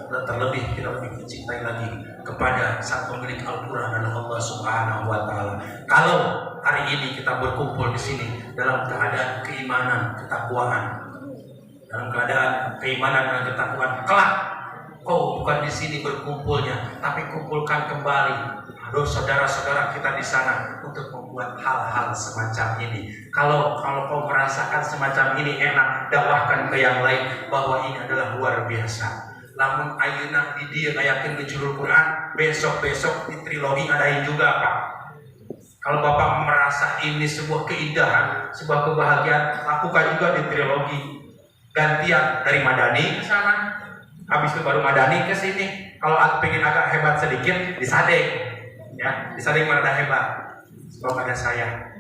dan terlebih kita lebih mencintai lagi kepada sang pemilik Al-Quran adalah Allah Subhanahu wa taala. Kalau hari ini kita berkumpul di sini dalam keadaan keimanan, ketakwaan, kelak kau bukan di sini berkumpulnya, tapi kumpulkan kembali saudara-saudara kita di sana untuk membuat hal-hal semacam ini. Kalau kau merasakan semacam ini enak, dakwahkan ke yang lain bahwa ini adalah luar biasa. Lamun ayeuna di dia ngayakeun Nuzul Quran, besok-besok di trilogi adain juga, Pak. Kalau Bapak merasa ini sebuah keindahan, sebuah kebahagiaan, lakukan juga di trilogi. Gantian dari Madani ke sana, habis itu baru Madani ke sini. Kalau aku pengen agak hebat sedikit, di Sadeng. Ya, di Sadeng merada hebat. Sebab ada saya.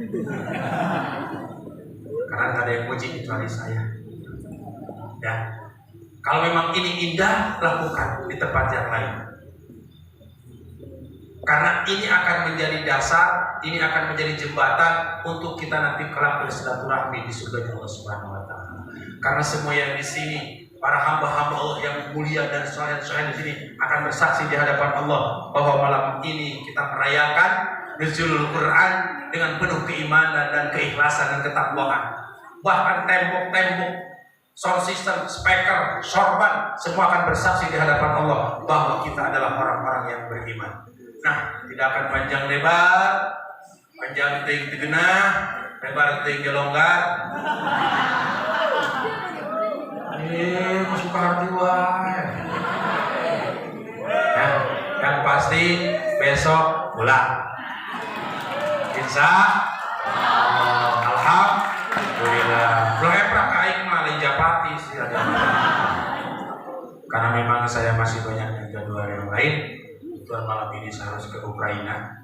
Karena tidak ada yang puji kecuali saya. Ya. Kalau memang ini indah, lakukan di tempat yang lain. Karena ini akan menjadi dasar, ini akan menjadi jembatan untuk kita nanti kelak bersilaturahmi di surga Allah Subhanahu wa taala. Karena semua yang di sini, para hamba-hamba Allah yang mulia dan soleh-soleh di sini akan bersaksi di hadapan Allah bahwa malam ini kita merayakan Nuzulul Quran dengan penuh keimanan dan keikhlasan dan ketakwaan. Bahkan tembok-tembok, sound system, speaker, sorban, semua akan bersaksi di hadapan Allah bahwa kita adalah orang-orang yang beriman. Nah, tidak akan panjang lebar, panjang ting genah, lebar ting longgar. Suka hati wae. Yang pasti besok pulang. Insya Allah. Alhamdulillah. Belum pernah kain malah Japati sih ada. Karena memang saya masih banyak jadwal yang lain. Tuan malam ini saya harus ke Ukraina.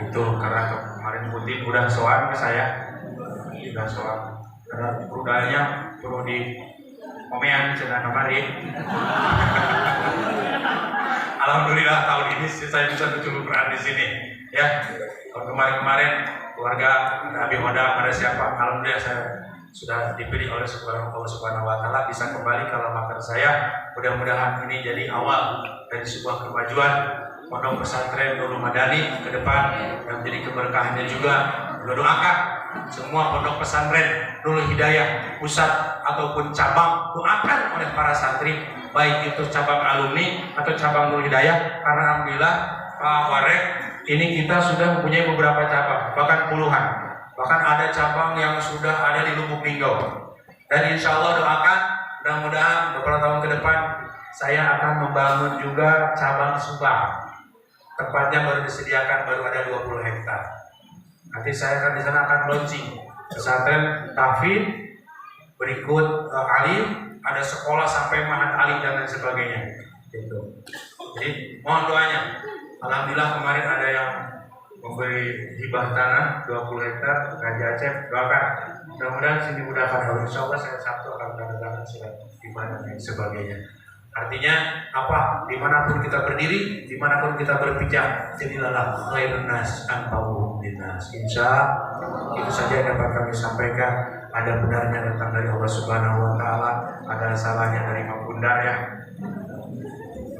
Itu karena kemarin Putin udah soal ke saya. Udah soal. Karena rudanya perlu di omean cenah kemarin. Alhamdulillah tahun ini saya bisa Nuzul Quran di sini. Ya. Kalau kemarin-kemarin keluarga ada Abi Hoda, ada siapa? Alhamdulillah saya sudah dipilih oleh Allah Subhanahu wa taala bisa kembali ke alamat saya. Mudah-mudahan ini jadi awal dari sebuah kemajuan Pondok Pesantren Nurul Madani ke depan yang menjadi keberkahannya juga. Doakan semua pondok pesantren Nurul Hidayah pusat ataupun cabang, doakan oleh para santri baik itu cabang alumni atau cabang Nurul Hidayah, karena alhamdulillah Pak Warek ini kita sudah mempunyai beberapa cabang, bahkan puluhan. Bahkan ada cabang yang sudah ada di Lubuk Linggau. Dan insya Allah doakan mudah-mudahan beberapa tahun ke depan saya akan membangun juga cabang Subang. Tempatnya baru disediakan, baru ada 20 hektar. Nanti saya akan di sana akan launching pesantren tahfidz, berikut alim, ada sekolah sampai mahat alim dan lain sebagainya. Gitu. Jadi mohon doanya. Alhamdulillah kemarin ada yang memberi hibah tanah 20 hektar Raja Aceh, doakan mudah-mudahan sini mudahkan. Kalau insya Allah saya Sabtu akan tanda-tangan surat hibah dan lain sebagainya. Artinya apa? Dimanapun kita berdiri, dimanapun kita berpijak, jadilah khairun nas anfa'uhum linnas. Insya itu saja yang dapat kami sampaikan. Ada benarnya datang dari Allah Subhanahu wa taala, ada salahnya dari Pak Bundar ya.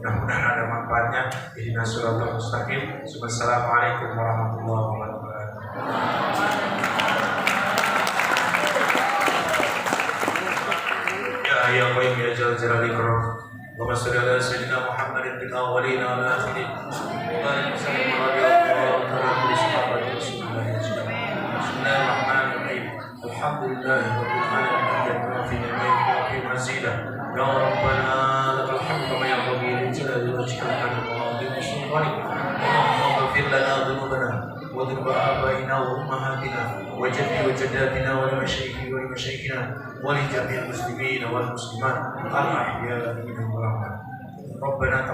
Mudah-mudahan ada manfaatnya. Ihdinas siratal mustaqim. Wassalamualaikum warahmatullahi wabarakatuh. Ya qayyum ya jalal ikram. Wa salli ala sayyidina Muhammadin fil awwalin wal akhirin. Wa barik sallim ala Bismillahirrahmanirrahim. Alhamdulillahirabbil alamin wa fi ni'matin wa fi mazidah. Ya Rabbana lakal hamdu kama yanbaghi li jalali wajhika wa li sultanik. Allahumma ighfir lana dhunubana wa dhunuba abaina wa ummahatina wa jaddi wa jaddatina wa li mashayikhina wa li jami'il muslimin wal muslimat. al-ahya minhum wal amwat. Rabbana